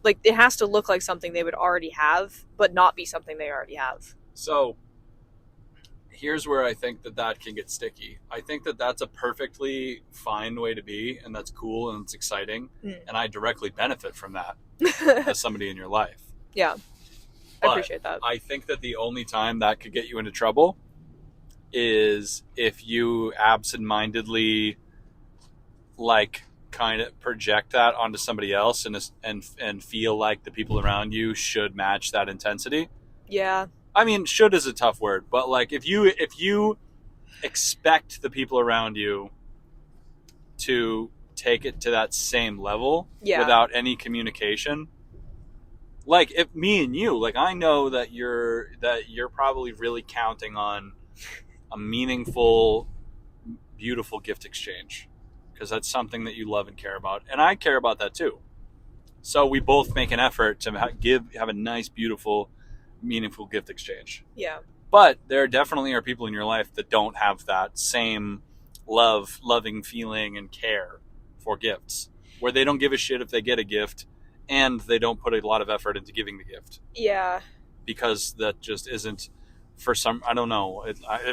Like it has to look like something they would already have, but not be something they already have. So here's where I think that can get sticky. I think that that's a perfectly fine way to be, and that's cool and it's exciting, and I directly benefit from that as somebody in your life. Yeah. I appreciate that. I think that the only time that could get you into trouble is if you absentmindedly, like, kind of project that onto somebody else and feel like the people around you should match that intensity. Yeah. I mean, should is a tough word, but like if you expect the people around you to take it to that same level Yeah. without any communication. Like if me and you, like I know that you're probably really counting on a meaningful, beautiful gift exchange because that's something that you love and care about, and I care about that too. So we both make an effort to have a nice, beautiful, meaningful gift exchange. Yeah. But there definitely are people in your life that don't have that same loving feeling and care for gifts, where they don't give a shit if they get a gift, and they don't put a lot of effort into giving the gift. Yeah. Because that just isn't, for some, I don't know,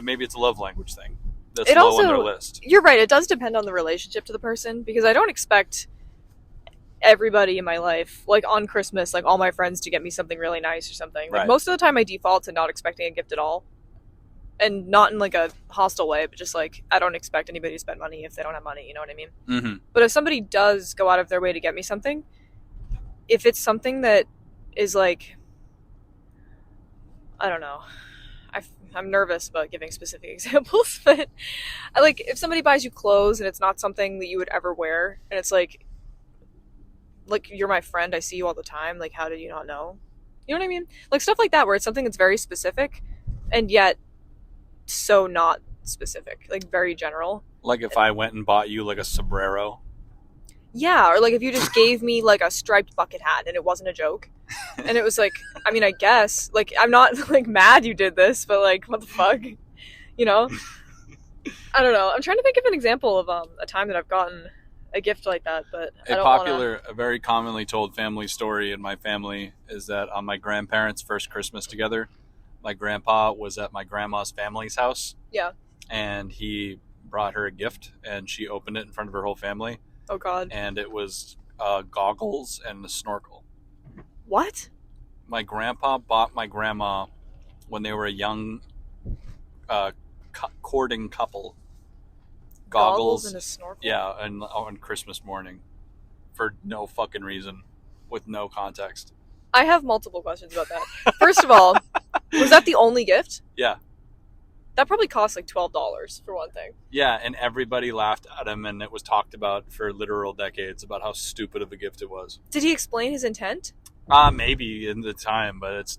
maybe it's a love language thing. That's It low also, on their list. You're right, it does depend on the relationship to the person, because I don't expect everybody in my life, like on Christmas, like all my friends to get me something really nice or something. Like Right. most of the time I default to not expecting a gift at all. And not in like a hostile way, but just like I don't expect anybody to spend money if they don't have money, you know what I mean? Mm-hmm. But if somebody does go out of their way to get me something, if it's something that is like, I don't know, I'm nervous about giving specific examples, but I like if somebody buys you clothes and it's not something that you would ever wear, and it's like you're my friend, I see you all the time, like how did you not know? You know what I mean? Like stuff like that where it's something that's very specific and yet so not specific, like very general. Like if I went and bought you like a sombrero. Yeah, or like if you just gave me like a striped bucket hat and it wasn't a joke. And it was like, I mean, I guess, like I'm not like mad you did this, but like what the fuck? You know? I don't know. I'm trying to think of an example of a time that I've gotten a gift like that, but I don't A very commonly told family story in my family is that on my grandparents' first Christmas together, my grandpa was at my grandma's family's house. Yeah. And he brought her a gift, and she opened it in front of her whole family. Oh, God. And it was goggles and a snorkel. What? My grandpa bought my grandma, when they were a young courting couple, goggles and a snorkel? Yeah, and on Christmas morning for no fucking reason, with no context. I have multiple questions about that. First of all, was that the only gift? Yeah. That probably cost like $12 for one thing. Yeah, and everybody laughed at him, and it was talked about for literal decades about how stupid of a gift it was. Did he explain his intent? Maybe in the time, but it's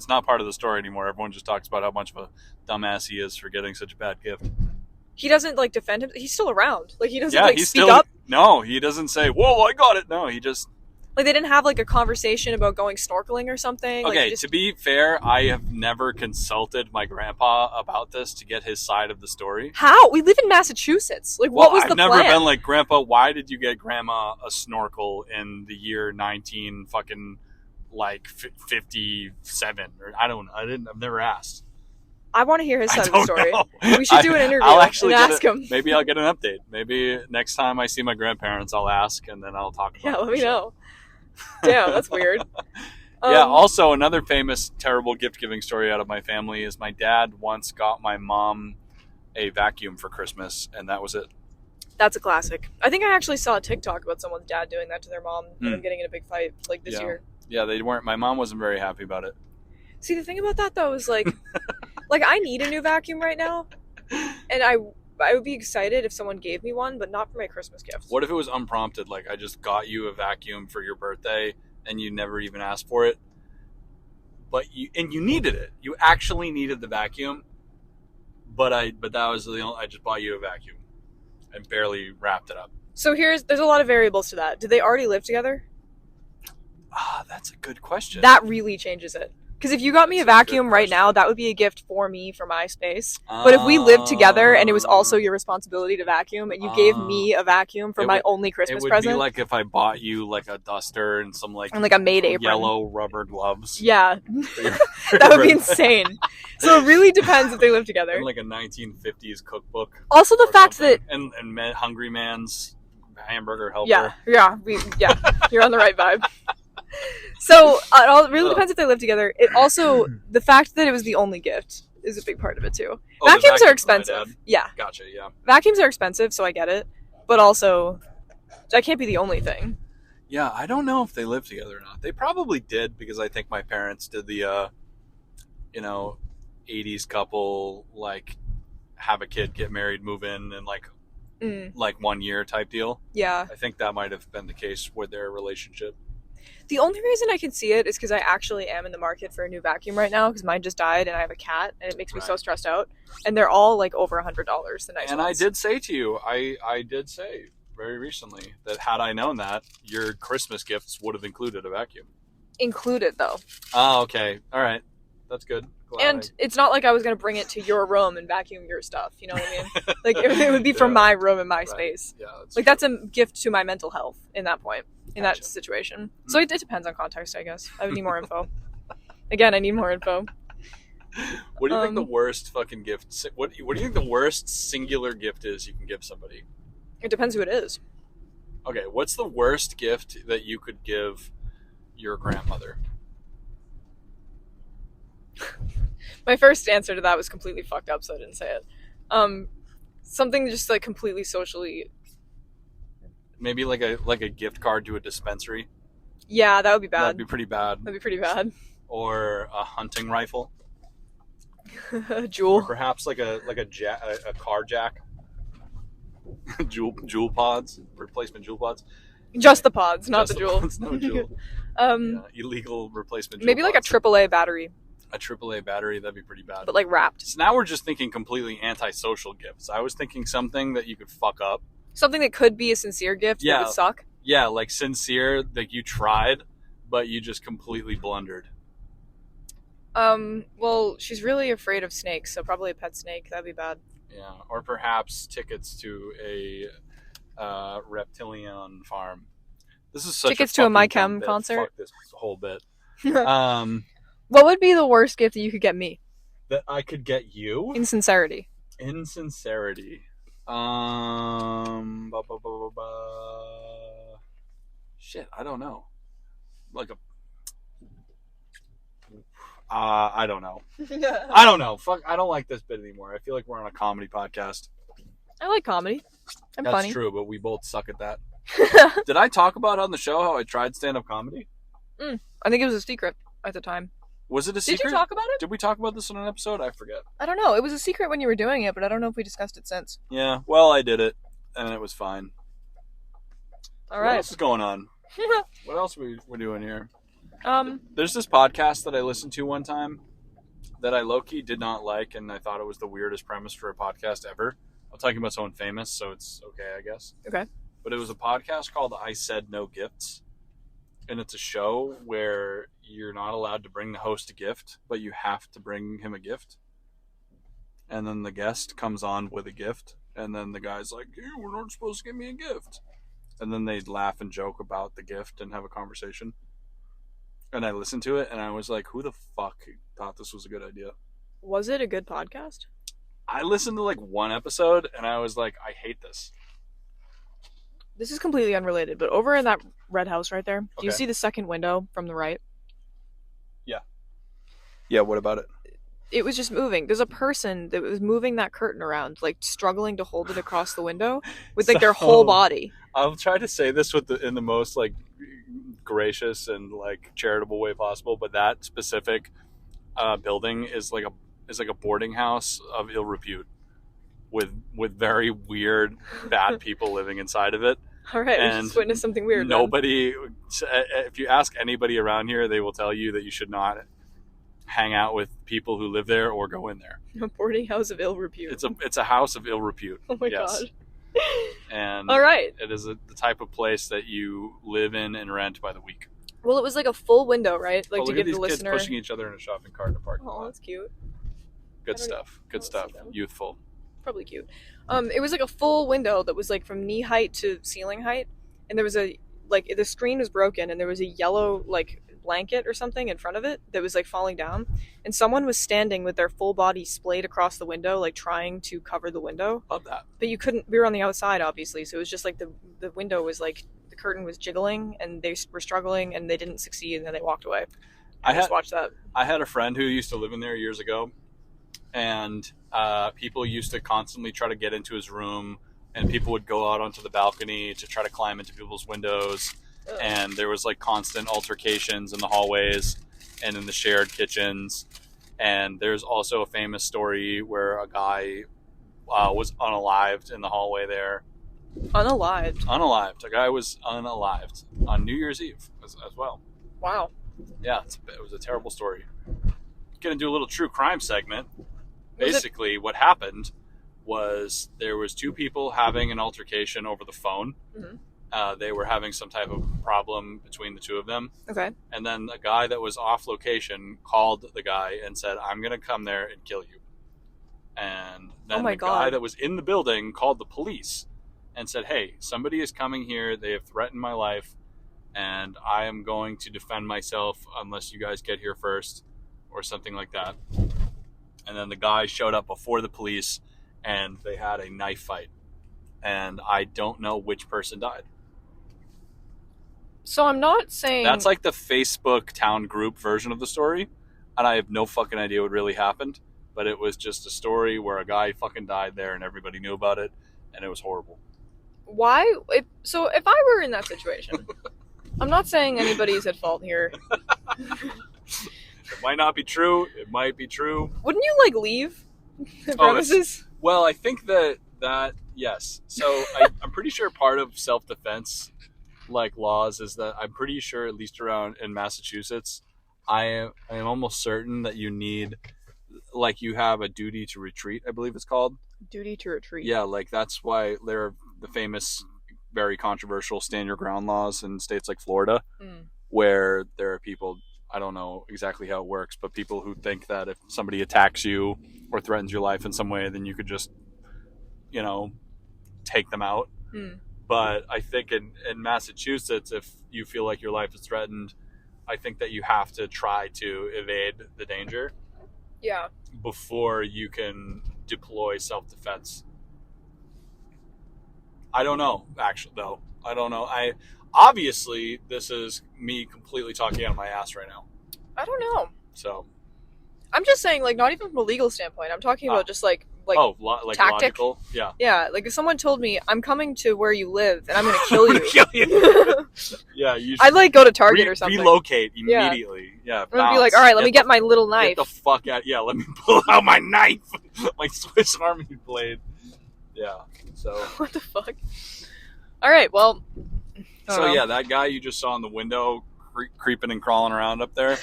not part of the story anymore. Everyone just talks about how much of a dumbass he is for getting such a bad gift. He doesn't like defend him. He's still around. Like he doesn't speak speak up. No, he doesn't say, "Whoa, I got it." No, he just like they didn't have like a conversation about going snorkeling or something. Okay, like, to be fair, I have never consulted my grandpa about this to get his side of the story. How? We live in Massachusetts. Like, what was the plan? I've never been like, Grandpa, why did you get Grandma a snorkel in the year 19 fucking like 57? Or I've never asked. I want to hear his side of the story. Know. We should do an interview and ask him. Maybe I'll get an update. Maybe next time I see my grandparents, I'll ask, and then I'll talk about it. Yeah, let me know. Damn, that's weird. Yeah, also another famous terrible gift-giving story out of my family is my dad once got my mom a vacuum for Christmas, and that was it. That's a classic. I think I actually saw a TikTok about someone's dad doing that to their mom and them getting in a big fight like this year. Yeah, they weren't. My mom wasn't very happy about it. See, the thing about that though is like, like I need a new vacuum right now, and I would be excited if someone gave me one, but not for my Christmas gift. What if it was unprompted? Like I just got you a vacuum for your birthday, and you never even asked for it, but you needed it. You actually needed the vacuum, but that was the only. I just bought you a vacuum, and barely wrapped it up. So there's a lot of variables to that. Did they already live together? That's a good question. That really changes it. Because if you got me a vacuum right now, that would be a gift for me for my space. But if we lived together and it was also your responsibility to vacuum, and you gave me a vacuum for my only Christmas present, it would be like if I bought you like a duster and some like a maid apron, yellow rubber gloves. Yeah, that would be insane. So it really depends if they live together. And like a 1950s cookbook. Also, the fact that and Hungry Man's hamburger helper. Yeah, you're on the right vibe. So it all really depends if they live together. It also, the fact that it was the only gift is a big part of it too. Vacuums are expensive. Yeah. Gotcha, yeah. Vacuums are expensive, so I get it. But also, that can't be the only thing. Yeah, I don't know if they live together or not. They probably did, because I think my parents did the, 80s couple, like, have a kid, get married, move in, and like like 1 year type deal. Yeah. I think that might have been the case with their relationship. The only reason I can see it is because I actually am in the market for a new vacuum right now because mine just died and I have a cat and it makes me so stressed out. And they're all like over $100, the nice and ones. I did say to you, I did say very recently that had I known that, your Christmas gifts would have included a vacuum. Included, though. Oh, okay. All right. That's good. And it's not like I was going to bring it to your room and vacuum your stuff. You know what I mean? Like, it would be for my room and my space. Yeah, that's a gift to my mental health in that point, in that situation. So it depends on context, I guess. I would need more info. Again, I need more info. What do you think the worst fucking gift... What do you think the worst singular gift is you can give somebody? It depends who it is. Okay, what's the worst gift that you could give your grandmother? My first answer to that was completely fucked up, so I didn't say it. Something just like completely socially. Maybe like a gift card to a dispensary. Yeah, that would be bad. That'd be pretty bad. That'd be pretty bad. Or a hunting rifle. Jewel. Or perhaps like a car jack. jewel pods, replacement jewel pods. Just the pods, not Just the jewel. Pods, no jewel. Illegal replacement. Maybe like pods. a AAA battery. A AAA battery, that'd be pretty bad. But like wrapped. So now we're just thinking completely antisocial gifts. I was thinking something that you could fuck up. Something that could be a sincere gift that would suck. Yeah, like sincere, like you tried, but you just completely blundered. Well, she's really afraid of snakes, so probably a pet snake. That'd be bad. Yeah, or perhaps tickets to a reptilian farm. This is such tickets a to a My fucking Chem dumb bit. concert. Fuck this whole bit. What would be the worst gift that you could get me? That I could get you? Insincerity. Insincerity. Shit, I don't know. Like a. I don't know. I don't know. Fuck, I don't like this bit anymore. I feel like we're on a comedy podcast. I like comedy. That's funny. true, but we both suck at that. Did I talk about on the show how I tried stand-up comedy? I think it was a secret at the time. Was it a secret? Did you talk about it? Did we talk about this on an episode? I forget. I don't know. It was a secret when you were doing it, but I don't know if we discussed it since. Yeah, well, I did it, and it was fine. All right. What else is going on? What else are we doing here? There's this podcast that I listened to one time that I low-key did not like, and I thought it was the weirdest premise for a podcast ever. I'm talking about someone famous, so it's okay, I guess. Okay. But it was a podcast called I Said No Gifts. And it's a show where you're not allowed to bring the host a gift, but you have to bring him a gift. And then the guest comes on with a gift. And then the guy's like, "You were not supposed to give me a gift." And then they'd laugh and joke about the gift and have a conversation. And I listened to it and I was like, who the fuck thought this was a good idea? Was it a good podcast? I listened to like one episode and I was like, I hate this. This is completely unrelated, but over in that red house right there, do you see the second window from the right? Yeah. Yeah, what about it? It was just moving. There's a person that was moving that curtain around, like struggling to hold it across the window with like their whole body. I'll try to say this in the most like gracious and like charitable way possible, but that specific building is like a boarding house of ill repute with very weird, bad people living inside of it. All right, we just witnessed something weird. Nobody, if you ask anybody around here, they will tell you that you should not hang out with people who live there or go in there. A boarding house of ill repute. It's a house of ill repute. Oh my god. And all right, it is the type of place that you live in and rent by the week. Well, it was like a full window, right? Like to give the listener. Kids pushing each other in a shopping cart in a parking lot. Oh, that's cute. Good stuff. Good stuff. Youthful. Probably cute. It was like a full window that was like from knee height to ceiling height, and there was the screen was broken, and there was a yellow like blanket or something in front of it that was like falling down, and someone was standing with their full body splayed across the window, like trying to cover the window. Love that. But you couldn't. We were on the outside, obviously, so it was just like the window was like the curtain was jiggling, and they were struggling, and they didn't succeed, and then they walked away. I just watched that. I had a friend who used to live in there years ago. And people used to constantly try to get into his room, and people would go out onto the balcony to try to climb into people's windows. Ugh. And there was like constant altercations in the hallways and in the shared kitchens. And there's also a famous story where a guy was unalived in the hallway there. Unalived? Unalived. A guy was unalived on New Year's Eve as well. Wow. Yeah, it was a terrible story. Going to do a little true crime segment. Basically, what happened was there was two people having an altercation over the phone. Mm-hmm. They were having some type of problem between the two of them. Okay. And then a guy that was off location called the guy and said, "I'm going to come there and kill you." And then guy that was in the building called the police and said, "Hey, somebody is coming here. They have threatened my life, and I am going to defend myself unless you guys get here first," or something like that. And then the guy showed up before the police, and they had a knife fight. And I don't know which person died. So I'm not saying... That's like the Facebook town group version of the story, and I have no fucking idea what really happened. But it was just a story where a guy fucking died there, and everybody knew about it, and it was horrible. Why? If I were in that situation, I'm not saying anybody's at fault here. It might not be true. It might be true. Wouldn't you, leave the premises? Well, I think that yes. So I'm pretty sure part of self-defense, laws, is that I'm pretty sure, at least around in Massachusetts, I am almost certain that you need, you have a duty to retreat, I believe it's called. Duty to retreat. Yeah, that's why there are the famous, very controversial stand your ground laws in states like Florida, where there are people, I don't know exactly how it works, but people who think that if somebody attacks you or threatens your life in some way, then you could just, take them out. But I think in Massachusetts, if you feel like your life is threatened, I think that you have to try to evade the danger. Yeah. Before you can deploy self-defense. I don't know, actually, though. I don't know. Obviously, this is me completely talking out of my ass right now. I don't know. So, I'm just saying, not even from a legal standpoint. I'm talking about just tactic. Logical. Yeah. Yeah. If someone told me, "I'm coming to where you live and I'm going to kill you," yeah, you should I'd go to Target or something. Relocate immediately. Yeah. I'm gonna be like, "All right, let me get my little knife." Get the fuck out. Yeah, let me pull out my knife, my Swiss Army blade. Yeah. So. What the fuck? All right. Well. So yeah, that guy you just saw in the window creeping and crawling around up there,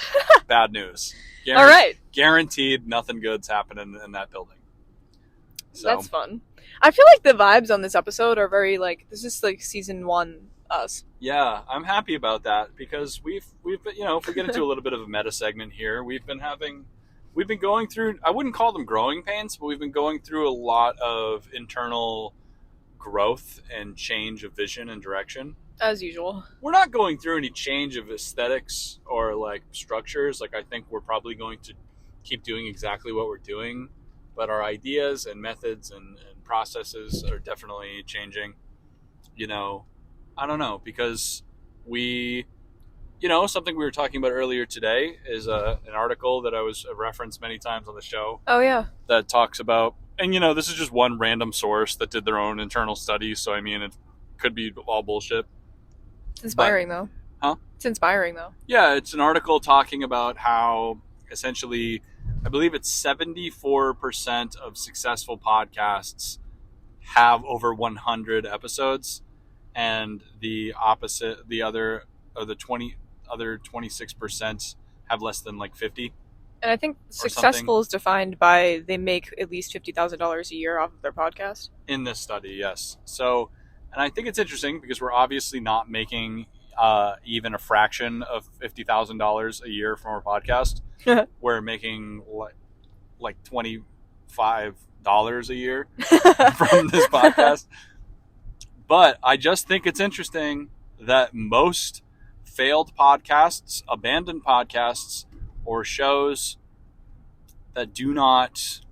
bad news. All right. Guaranteed nothing good's happening in that building. So. That's fun. I feel like the vibes on this episode are very this is season 1 us. Yeah, I'm happy about that because we've if we get into a little bit of a meta segment here, we've been going through, I wouldn't call them growing pains, but we've been going through a lot of internal growth and change of vision and direction. As usual. We're not going through any change of aesthetics or structures. I think we're probably going to keep doing exactly what we're doing, but our ideas and methods and processes are definitely changing. I don't know, because something we were talking about earlier today is an article that I was referenced many times on the show. Oh, yeah. That talks about, and this is just one random source that did their own internal studies, so it could be all bullshit. It's inspiring, though. Huh? It's inspiring, though. Yeah, it's an article talking about how, essentially, I believe it's 74% of successful podcasts have over 100 episodes, and the opposite, the other 26% have less than 50. And I think successful is defined by they make at least $50,000 a year off of their podcast. In this study, yes. So, and I think it's interesting because we're obviously not making even a fraction of $50,000 a year from our podcast. We're making $25 a year from this podcast. But I just think it's interesting that most failed podcasts, abandoned podcasts, or shows that do not,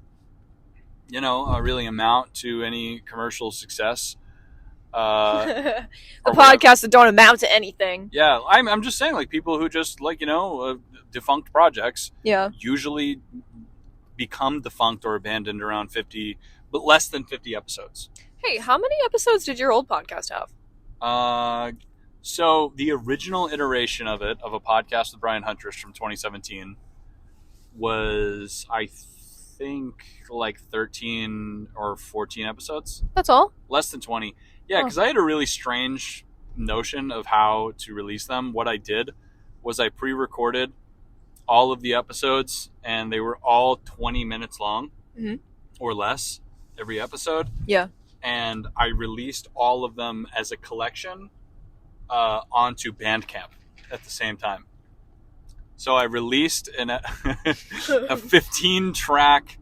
really amount to any commercial success. The podcasts that don't amount to anything. Yeah, I'm just saying, people who just defunct projects. Yeah. Usually become defunct or abandoned around 50, but less than 50 episodes. Hey, how many episodes did your old podcast have? So the original iteration of a podcast with Brian Huntress from 2017 was, I think like 13 or 14 episodes. That's all? Less than 20. Yeah, because I had a really strange notion of how to release them. What I did was I pre-recorded all of the episodes, and they were all 20 minutes long or less every episode. Yeah. And I released all of them as a collection onto Bandcamp at the same time. So I released a 15-track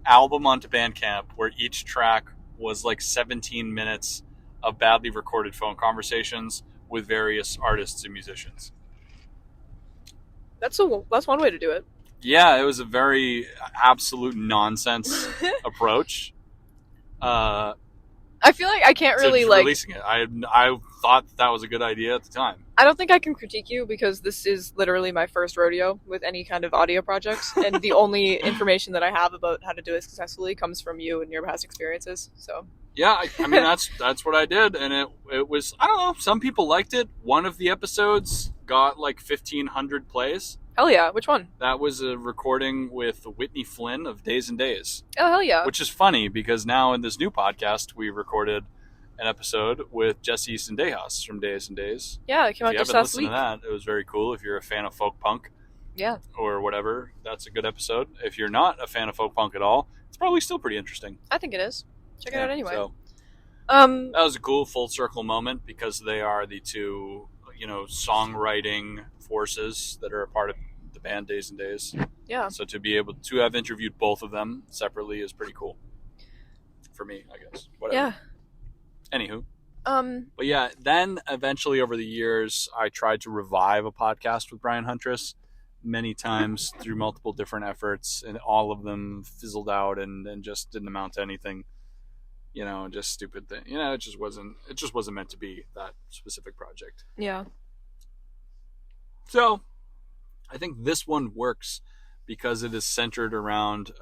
album onto Bandcamp where each track was like 17 minutes of badly recorded phone conversations with various artists and musicians. That's one way to do it. Yeah, it was a very absolute nonsense approach. I feel like I can't really releasing it. I thought that was a good idea at the time. I don't think I can critique you because this is literally my first rodeo with any kind of audio projects, and the only information that I have about how to do it successfully comes from you and your past experiences. So yeah, I mean that's what I did, and it was, I don't know, some people liked it. One of the episodes got like 1,500 plays. Hell yeah! Which one? That was a recording with Whitney Flynn of Days and Days. Oh hell yeah! Which is funny because now in this new podcast we recorded an episode with Jesse Easton Dejas from Days and Days. Yeah, it came out just last week. If you haven't listened to that, it was very cool. If you're a fan of folk punk, yeah, or whatever, that's a good episode. If you're not a fan of folk punk at all, it's probably still pretty interesting. I think it is. Check it out anyway. So, that was a cool full circle moment because they are the two, songwriting forces that are a part of the band Days and Days. Yeah. So to be able to have interviewed both of them separately is pretty cool. For me, I guess. Whatever. Yeah. Anywho. But yeah, then eventually over the years, I tried to revive a podcast with Brian Huntress many times through multiple different efforts, and all of them fizzled out and just didn't amount to anything. Just stupid thing. It just wasn't meant to be that specific project. Yeah. So, I think this one works because it is centered around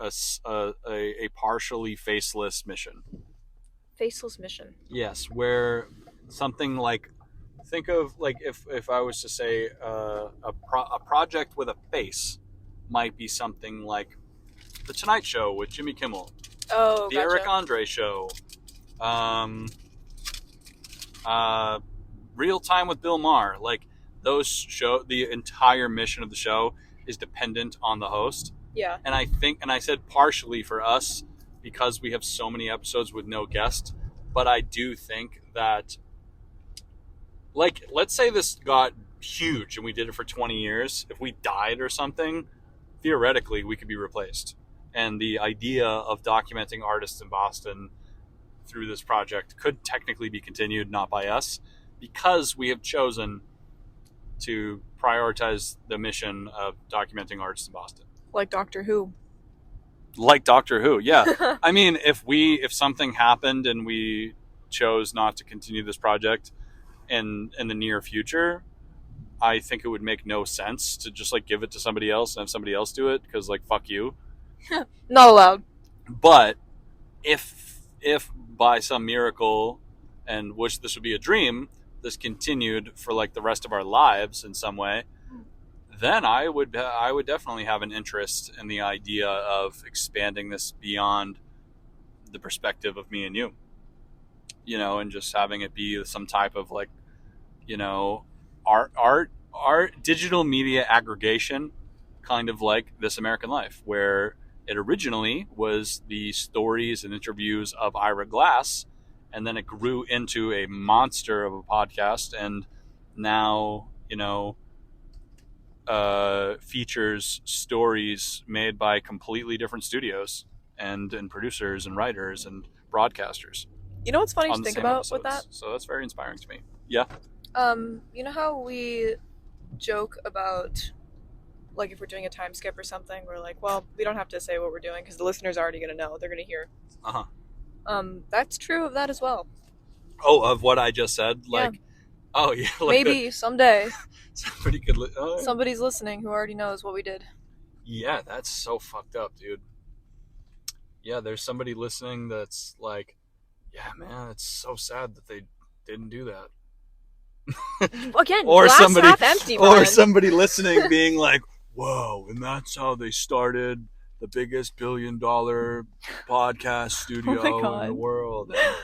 a partially faceless mission. Faceless mission. Yes, where something like, think of like if I was to say a project with a face might be something like The Tonight Show with Jimmy Kimmel. Oh, The gotcha. Eric Andre Show. Real Time with Bill Maher. Like those the entire mission of the show is dependent on the host. Yeah. And I said partially for us because we have so many episodes with no guest, but I do think that, like, let's say this got huge and we did it for 20 years. If we died or something, theoretically we could be replaced. And the idea of documenting artists in Boston through this project could technically be continued, not by us, because we have chosen to prioritize the mission of documenting artists in Boston. Like Doctor Who. Like Doctor Who, yeah. I mean, if something happened and we chose not to continue this project in the near future, I think it would make no sense to just like give it to somebody else and have somebody else do it, because like, fuck you. Not allowed. But if by some miracle, and wish this would be a dream, this continued for like the rest of our lives in some way, then I would definitely have an interest in the idea of expanding this beyond the perspective of me and you, and just having it be some type of like, art, digital media aggregation, kind of like This American Life, where it originally was the stories and interviews of Ira Glass, and then it grew into a monster of a podcast, and now, features stories made by completely different studios and producers and writers and broadcasters. You know what's funny to think about with that? So that's very inspiring to me. Yeah. You know how we joke about, like, if we're doing a time skip or something, we're like, well, we don't have to say what we're doing because the listener's already going to know. They're going to hear. That's true of that as well. Oh, of what I just said? Like, yeah. Oh, yeah. Like maybe someday somebody could somebody's listening who already knows what we did. Yeah, that's so fucked up, dude. Yeah, there's somebody listening that's like, yeah, man, it's so sad that they didn't do that. Again, or glass half empty, Brian. Or somebody listening being like, whoa, and that's how they started the biggest $1 billion podcast studio in the world. And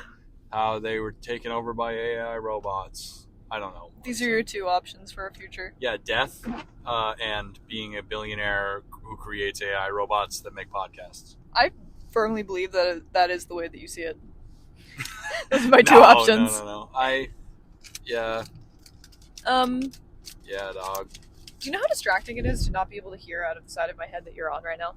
how they were taken over by AI robots. I don't know. These are your two options for a future. Yeah, death and being a billionaire who creates AI robots that make podcasts. I firmly believe that is the way that you see it. Those are my two options. No. Yeah, dog. Do you know how distracting it is to not be able to hear out of the side of my head that you're on right now?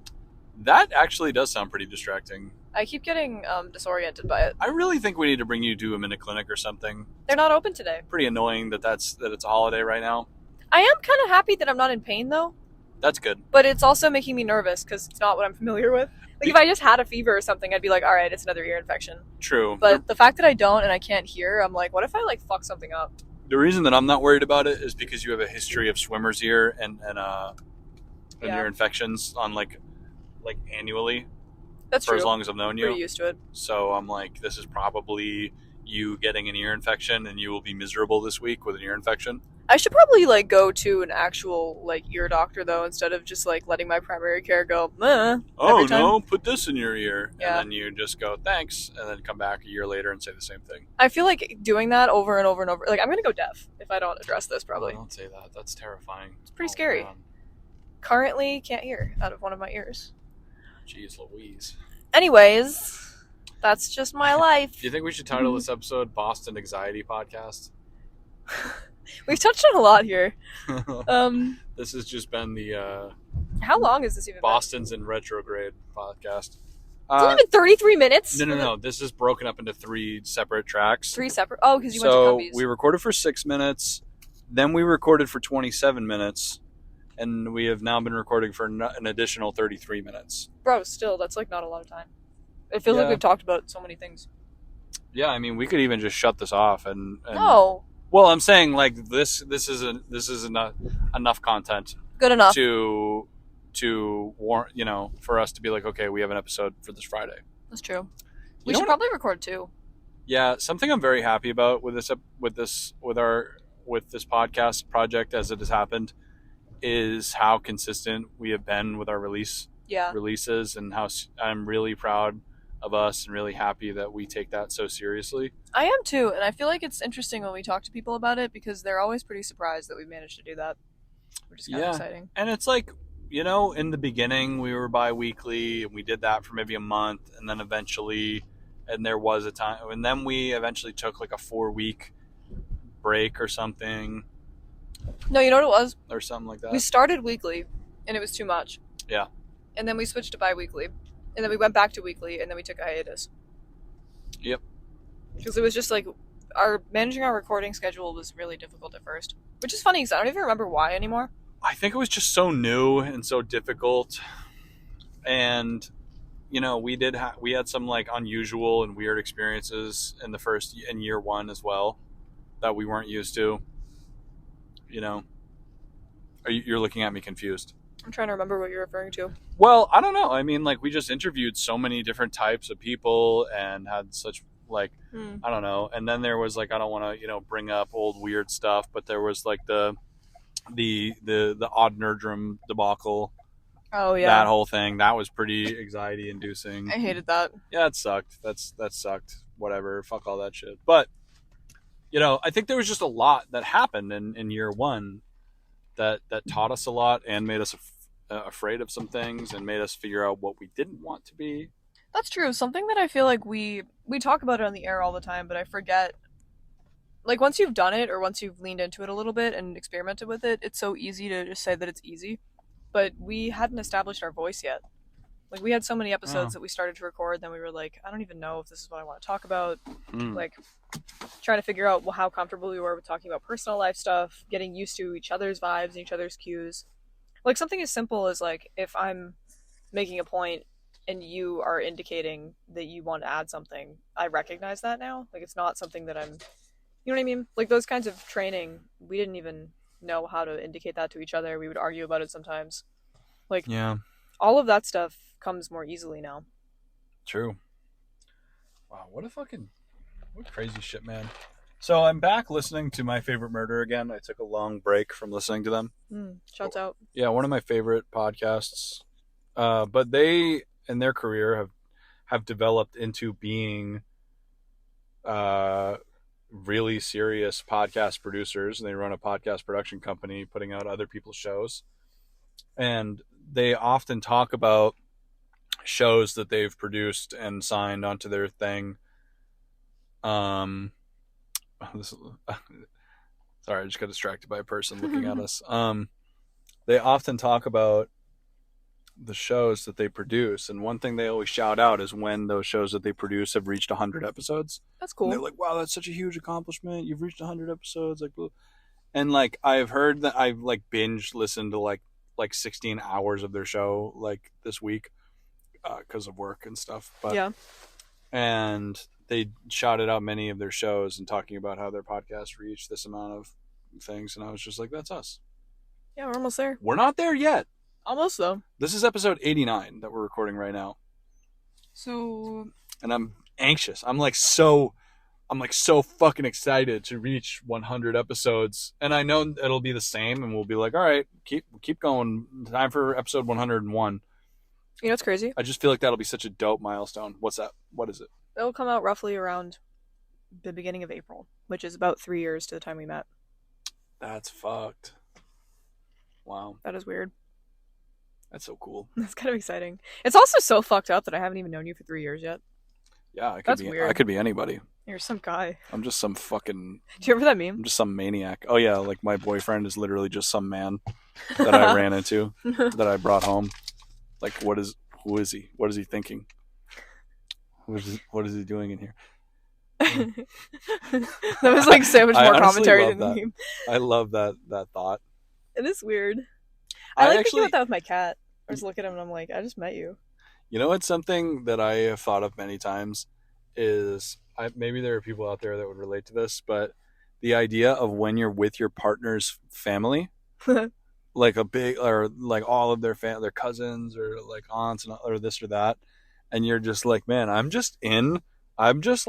That actually does sound pretty distracting. I keep getting disoriented by it. I really think we need to bring you to a minute clinic or something. They're not open today. Pretty annoying that it's a holiday right now. I am kind of happy that I'm not in pain, though. That's good. But it's also making me nervous because it's not what I'm familiar with. Like, if I just had a fever or something, I'd be like, all right, it's another ear infection. True. But the fact that I don't and I can't hear, I'm like, what if I, like, fuck something up? The reason that I'm not worried about it is because you have a history of swimmer's ear and ear infections on, like annually. That's for true. As long as I've known you. Pretty used to it. So I'm like, this is probably you getting an ear infection, and you will be miserable this week with an ear infection. I should probably, like, go to an actual, like, ear doctor, though, instead of just, like, letting my primary care go, oh, no, put this in your ear. Yeah. And then you just go, thanks, and then come back a year later and say the same thing. I feel like doing that over and over and over, like, I'm gonna go deaf if I don't address this, probably. Oh, don't say that. That's terrifying. It's pretty scary. Man. Currently can't hear out of one of my ears. Jeez Louise. Anyways, that's just my life. Do you think we should title this episode Boston Anxiety Podcast? We've touched on a lot here. This has just been the how long is this even Boston's in Retrograde podcast. It's only been 33 minutes? No. This is broken up into 3 separate tracks. 3 separate? Oh, because you went to Cumbies. So we recorded for 6 minutes, then we recorded for 27 minutes, and we have now been recording for an additional 33 minutes. Bro, still, that's like not a lot of time. It feels like we've talked about so many things. Yeah, I mean, we could even just shut this off and No. Well, I'm saying like this is enough content. Good enough. To warrant, for us to be like, okay, we have an episode for this Friday. That's true. We should probably record 2. Yeah, something I'm very happy about with this podcast project as it has happened is how consistent we have been with our releases, and how I'm really proud of us and really happy that we take that so seriously. I am too, and I feel like it's interesting when we talk to people about it because they're always pretty surprised that we managed to do that, which is kind of exciting. And it's like, in the beginning we were bi-weekly and we did that for maybe a month, and then eventually, and there was a time, and then we eventually took like a 4-week break or something. No, you know what it was? Or something like that. We started weekly, and it was too much. Yeah. And then we switched to bi-weekly. And then we went back to weekly, and then we took a hiatus. Yep. Because it was just like, managing our recording schedule was really difficult at first. Which is funny, because I don't even remember why anymore. I think it was just so new and so difficult. And, we had some like unusual and weird experiences in year 1 as well that we weren't used to. You're looking at me confused. I'm trying to remember what you're referring to. Well, I don't know. I mean, like, we just interviewed so many different types of people and had such, like, I don't know. And then there was, like, I don't want to, bring up old weird stuff, but there was, like, the odd nerdrum debacle. Oh, yeah. That whole thing. That was pretty anxiety-inducing. I hated that. Yeah, it sucked. That sucked. Whatever. Fuck all that shit. But, I think there was just a lot that happened in year 1 that taught us a lot and made us afraid of some things and made us figure out what we didn't want to be. That's true. Something that I feel like we talk about it on the air all the time, but I forget. Like, once you've done it or once you've leaned into it a little bit and experimented with it, it's so easy to just say that it's easy. But we hadn't established our voice yet. Like, we had so many episodes that we started to record, then we were like, I don't even know if this is what I want to talk about. Like, trying to figure out how comfortable we were with talking about personal life stuff, getting used to each other's vibes and each other's cues. Like, something as simple as, like, if I'm making a point and you are indicating that you want to add something, I recognize that now. Like, it's not something that I'm... You know what I mean? Like, those kinds of training, we didn't even know how to indicate that to each other. We would argue about it sometimes. Like, all of that stuff comes more easily now. True. Wow, what crazy shit, man. So I'm back listening to My Favorite Murder again. I took a long break from listening to them. Shouts out. Yeah, one of my favorite podcasts. But they, in their career, have developed into being really serious podcast producers. And they run a podcast production company putting out other people's shows. And they often talk about shows that they've produced and signed onto their thing. Sorry, I just got distracted by a person looking at us. They often talk about the shows that they produce, and one thing they always shout out is when those shows that they produce have reached 100 episodes. That's cool. And they're like, wow, that's such a huge accomplishment. You've reached 100 episodes. And like, I've heard that I've like binge listened to like 16 hours of their show like this week because of work and stuff. But yeah. And they shouted out many of their shows and talking about how their podcast reached this amount of things, and I was just like, that's us. Yeah, we're almost there. We're not there yet. Almost, though. This is episode 89 that we're recording right now. So... And I'm anxious. I'm so fucking excited to reach 100 episodes. And I know it'll be the same, and we'll be like, all right, keep going. Time for episode 101. You know what's crazy? I just feel like that'll be such a dope milestone. What's that? What is it? It'll come out roughly around the beginning of April, which is about 3 years to the time we met. That's fucked. Wow. That is weird. That's so cool. That's kind of exciting. It's also so fucked up that I haven't even known you for 3 years yet. Yeah, That's weird. I could be anybody. You're some guy. I'm just some fucking... Do you remember that meme? I'm just some maniac. Oh yeah, like my boyfriend is literally just some man that I ran into, that I brought home. Like, who is he? What is he thinking? What is he doing in here? That was like so much more commentary than the meme. I love that thought. It is weird. I like thinking about that with my cat. I just look at him and I'm like, I just met you. You know what's something that I have thought of many times is, maybe there are people out there that would relate to this, but the idea of when you're with your partner's family, like a big, or like all of their cousins or like aunts or this or that, and you're just like, man, I'm just like I'm just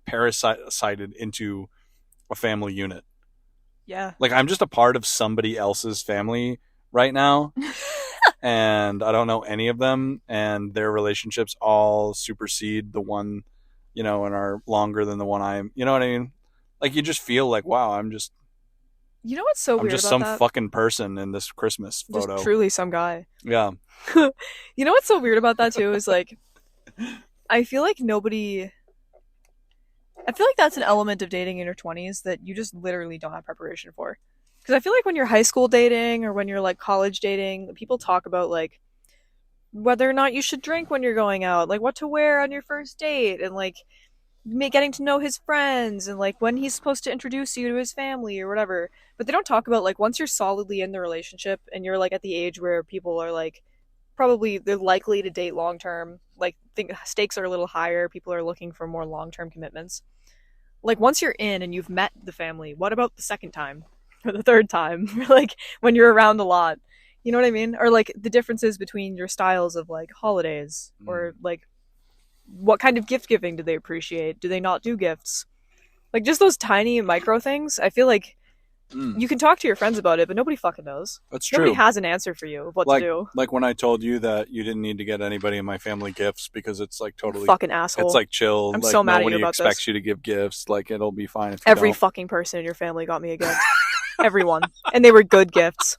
parasited into a family unit. Yeah. Like I'm just a part of somebody else's family right now. And I don't know any of them, and their relationships all supersede the one, and are longer than the one I'm, you know what I mean? Like you just feel like, wow, I'm just... You know what's so weird about that? I'm just some fucking person in this Christmas photo. Just truly some guy. Yeah. You know what's so weird about that too is like, I feel like that's an element of dating in your 20s that you just literally don't have preparation for. Because I feel like when you're high school dating or when you're like college dating, people talk about like whether or not you should drink when you're going out, like what to wear on your first date, and like getting to know his friends, and like when he's supposed to introduce you to his family or whatever. But they don't talk about like once you're solidly in the relationship and you're like at the age where people are like they're likely to date long term, like stakes are a little higher, people are looking for more long term commitments. Like once you're in and you've met the family, what about the second time? Or the third time, like when you're around a lot, you know what I mean? Or like the differences between your styles of like holidays, or like what kind of gift giving do they appreciate? Do they not do gifts? Like just those tiny micro things. I feel like you can talk to your friends about it, but nobody fucking knows. That's true. Nobody has an answer for you of what to do. Like when I told you that you didn't need to get anybody in my family gifts because it's like totally fucking asshole. It's like chill. I'm like, so mad at you nobody about expects this. you to give gifts. Like it'll be fine if you Every don't. fucking person in your family got me a gift. Everyone. And they were good gifts.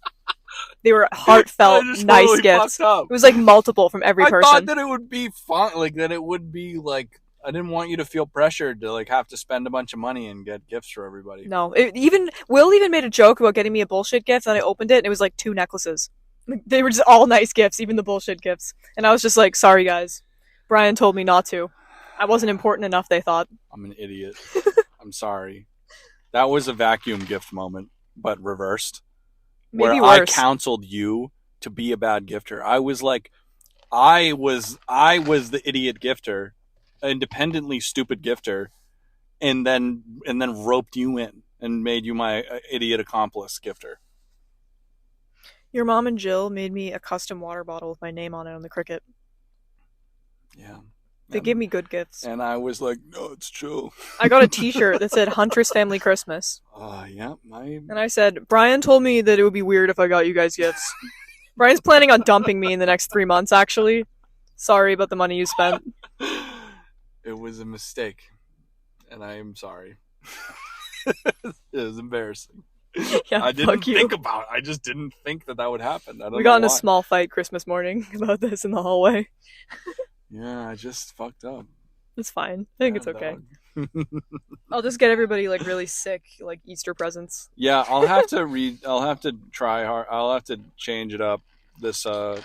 They were heartfelt, nice totally gifts. It was like multiple from every person. I thought that it would be fun, like that it would be like, I didn't want you to feel pressured to like have to spend a bunch of money and get gifts for everybody. No, Will even made a joke about getting me a bullshit gift, and I opened it and it was like 2 necklaces. They were just all nice gifts, even the bullshit gifts. And I was just like, sorry guys. Brian told me not to. I wasn't important enough, they thought. I'm an idiot. I'm sorry. That was a vacuum gift moment, but reversed. Maybe where worse. I counseled you to be a bad gifter. I was like, I was the idiot gifter, independently stupid gifter, and then roped you in and made you my idiot accomplice gifter. Your mom and Jill made me a custom water bottle with my name on it on the Cricut. Yeah. They gave me good gifts. And I was like, no, it's true. I got a t-shirt that said Huntress Family Christmas. Yeah. And I said, Brian told me that it would be weird if I got you guys gifts. Brian's planning on dumping me in the next 3 months, actually. Sorry about the money you spent. It was a mistake, and I am sorry. It was embarrassing. Yeah, I didn't fuck you. think about it. I just didn't think that would happen. I don't We know got in a why. small fight Christmas morning about this in the hallway. Yeah, I just fucked up. It's fine. I think Yeah, it's okay. dog. I'll just get everybody like really sick, like Easter presents. Yeah, I'll have to try hard. I'll have to change it up this the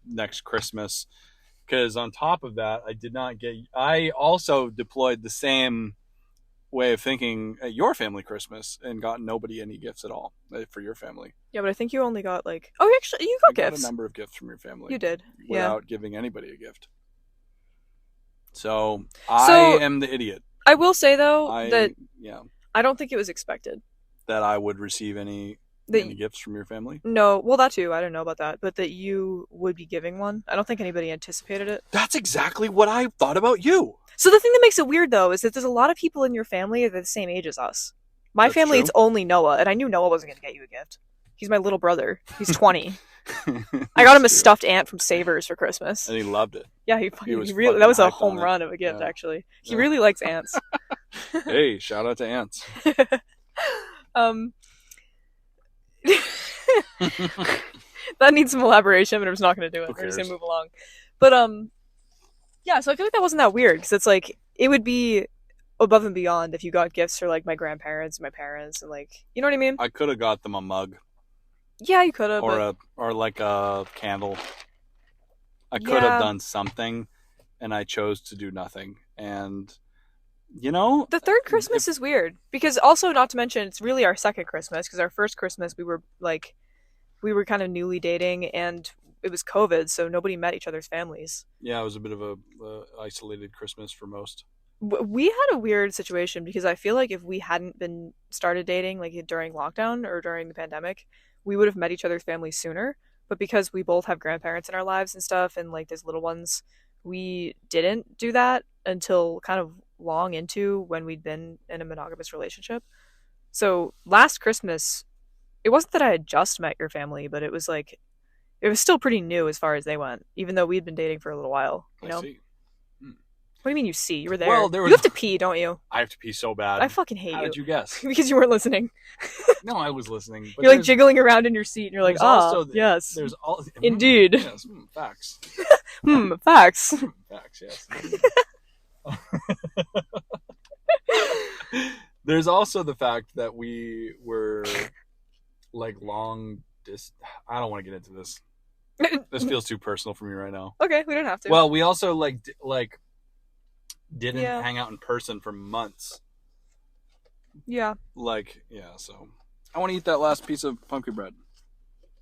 next Christmas, because on top of that, I also deployed the same way of thinking at your family Christmas and got nobody any gifts at all for your family. Yeah, but I think you only got like... Oh, actually, you got I gifts. got a number of gifts from your family. You did, without giving anybody a gift. So I am the idiot. I will say though that yeah, I don't think it was expected that I would receive any gifts from your family. No, well that too. I don't know about that, but that you would be giving one. I don't think anybody anticipated it. That's exactly what I thought about you. So the thing that makes it weird though is that there's a lot of people in your family that are the same age as us. My family, it's only Noah, and I knew Noah wasn't going to get you a gift. He's my little brother. He's 20. I got him a stuffed ant from Savers for Christmas. And he loved it. Yeah, he really, that was a home run of a gift, yeah. actually. He really likes ants. Hey, shout out to ants. That needs some elaboration, but I'm just not going to do it. We're just going to move along. But, yeah, so I feel like that wasn't that weird, because it's like, it would be above and beyond if you got gifts for, like, my grandparents and my parents, and, like, you know what I mean? I could have got them a mug. Yeah, you could have. Or like a candle. I could have done something, and I chose to do nothing. And, the third Christmas is weird. Because also, not to mention, it's really our second Christmas, because our first Christmas, we were kind of newly dating, and it was COVID, so nobody met each other's families. Yeah, it was a bit of a isolated Christmas for most. We had a weird situation, because I feel like if we hadn't been started dating, like, during lockdown or during the pandemic, we would have met each other's families sooner, but because we both have grandparents in our lives and stuff, and like there's little ones, we didn't do that until kind of long into when we'd been in a monogamous relationship. So last Christmas, it wasn't that I had just met your family, but it was still pretty new as far as they went, even though we'd been dating for a little while. I see. What do you mean you see? You were there. Well, You have to pee, don't you? I have to pee so bad. I fucking hate you. How did you guess? Because you weren't listening. No, I was listening. But you're like jiggling around in your seat, and you're like, yes. There's indeed. Yes, facts. Facts. Facts, yes. There's also the fact that we were like I don't want to get into this. This feels too personal for me right now. Okay, we don't have to. Well, we also didn't hang out in person for months. Yeah. So I want to eat that last piece of pumpkin bread.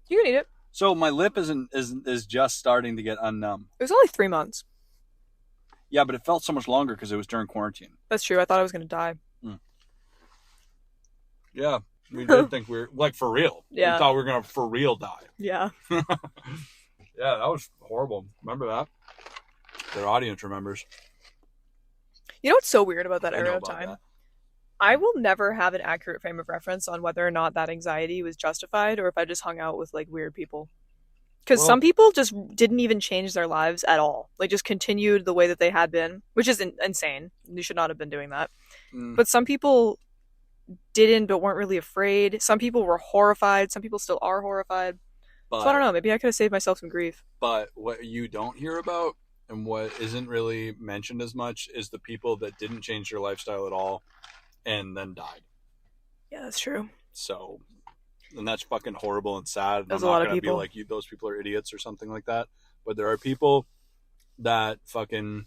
You can eat it. So my lip is just starting to get unnumb. It was only 3 months. Yeah, but it felt so much longer because it was during quarantine. That's true. I thought I was going to die. Yeah, we did think we were, like, for real. Yeah. We thought we were going to for real die. Yeah. Yeah, that was horrible. Remember that? Their audience remembers. You know what's so weird about that era of time? That. I will never have an accurate frame of reference on whether or not that anxiety was justified or if I just hung out with, like, weird people. Because some people just didn't even change their lives at all. Like, just continued the way that they had been, which is insane. You should not have been doing that. But some people didn't, but weren't really afraid. Some people were horrified. Some people still are horrified. So I don't know. Maybe I could have saved myself some grief. But what you don't hear about and what isn't really mentioned as much is the people that didn't change their lifestyle at all and then died. Yeah, that's true. So, and that's fucking horrible and sad. There's a lot of people. I'm not going to be like, those people are idiots or something like that. But there are people that fucking...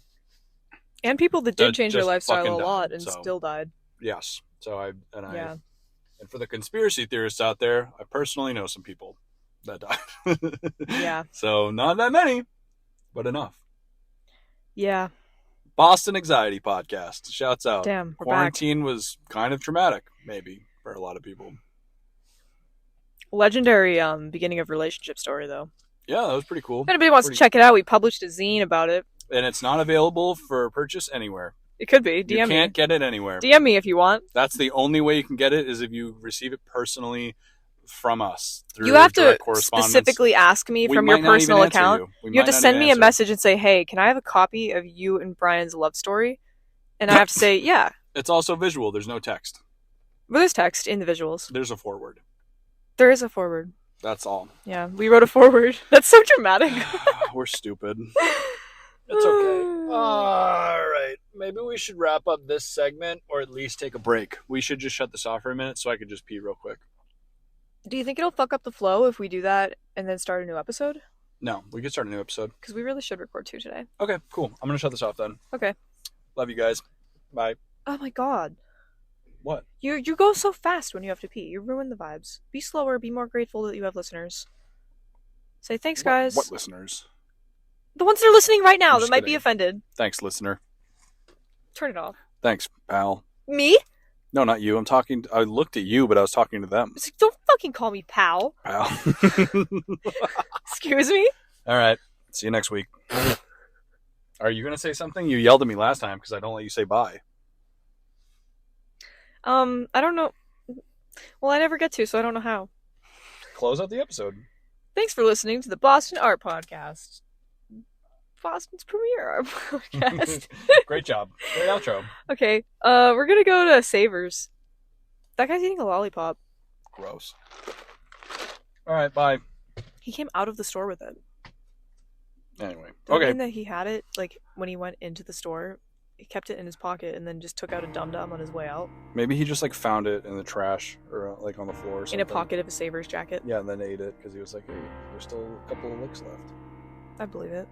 And people that did change their lifestyle a lot and still died. Yes. So and for the conspiracy theorists out there, I personally know some people that died. Yeah. So not that many, but enough. Yeah. Boston Anxiety Podcast. Shouts out. Damn, we're Quarantine back. Was kind of traumatic, maybe, for a lot of people. Legendary beginning of relationship story, though. Yeah, that was pretty cool. If anybody wants to check it out, we published a zine about it. And it's not available for purchase anywhere. It could be. DM me. You can't get it anywhere. DM me if you want. That's the only way you can get it is if you receive it personally from us. Through You have to direct correspondence. specifically ask me We from might your not even personal answer account. We You have might to not send even me a answer. message and say, hey, can I have a copy of you and Brian's love story? And I have to say, yeah. It's also visual. There's no text. Well, there's text in the visuals. There's a foreword. There is a foreword. That's all. Yeah, we wrote a foreword. That's so dramatic. We're stupid. It's okay. All right. Maybe we should wrap up this segment or at least take a break. We should just shut this off for a minute so I could just pee real quick. Do you think it'll fuck up the flow if we do that and then start a new episode? No, we could start a new episode. Because we really should record 2 today. Okay, cool. I'm going to shut this off then. Okay. Love you guys. Bye. Oh my god. What? You go so fast when you have to pee. You ruin the vibes. Be slower. Be more grateful that you have listeners. Say thanks, guys. What listeners? The ones that are listening right now I'm that just might be kidding. offended. Thanks, listener. Turn it off. Thanks, pal. Me? No, not you. I looked at you, but I was talking to them. Don't fucking call me pal. Pal. Excuse me? All right. See you next week. Are you going to say something? You yelled at me last time because I don't let you say bye. I don't know. Well, I never get to, so I don't know how. Close out the episode. Thanks for listening to the Boston Art Podcast. Boston's premier art podcast. Great job. Great outro. Okay, we're gonna go to Savers. That guy's eating a lollipop. Gross. All right, bye. He came out of the store with it. Anyway, Does that okay. mean that he had it, like, when he went into the store, he kept it in his pocket and then just took out a dum-dum on his way out? Maybe he just, like, found it in the trash or, like, on the floor or something. In a pocket of his Savers jacket? Yeah, and then ate it because he was like, hey, there's still a couple of licks left. I believe it.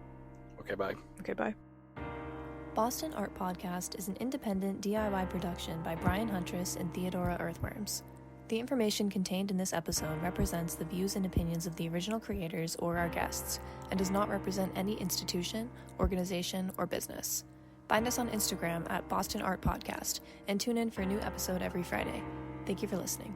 Okay, bye. Okay, bye. Boston Art Podcast is an independent DIY production by Brian Huntress and Theodora Earthworms. The information contained in this episode represents the views and opinions of the original creators or our guests, and does not represent any institution, organization, or business. Find us on Instagram at Boston Art Podcast, and tune in for a new episode every Friday. Thank you for listening.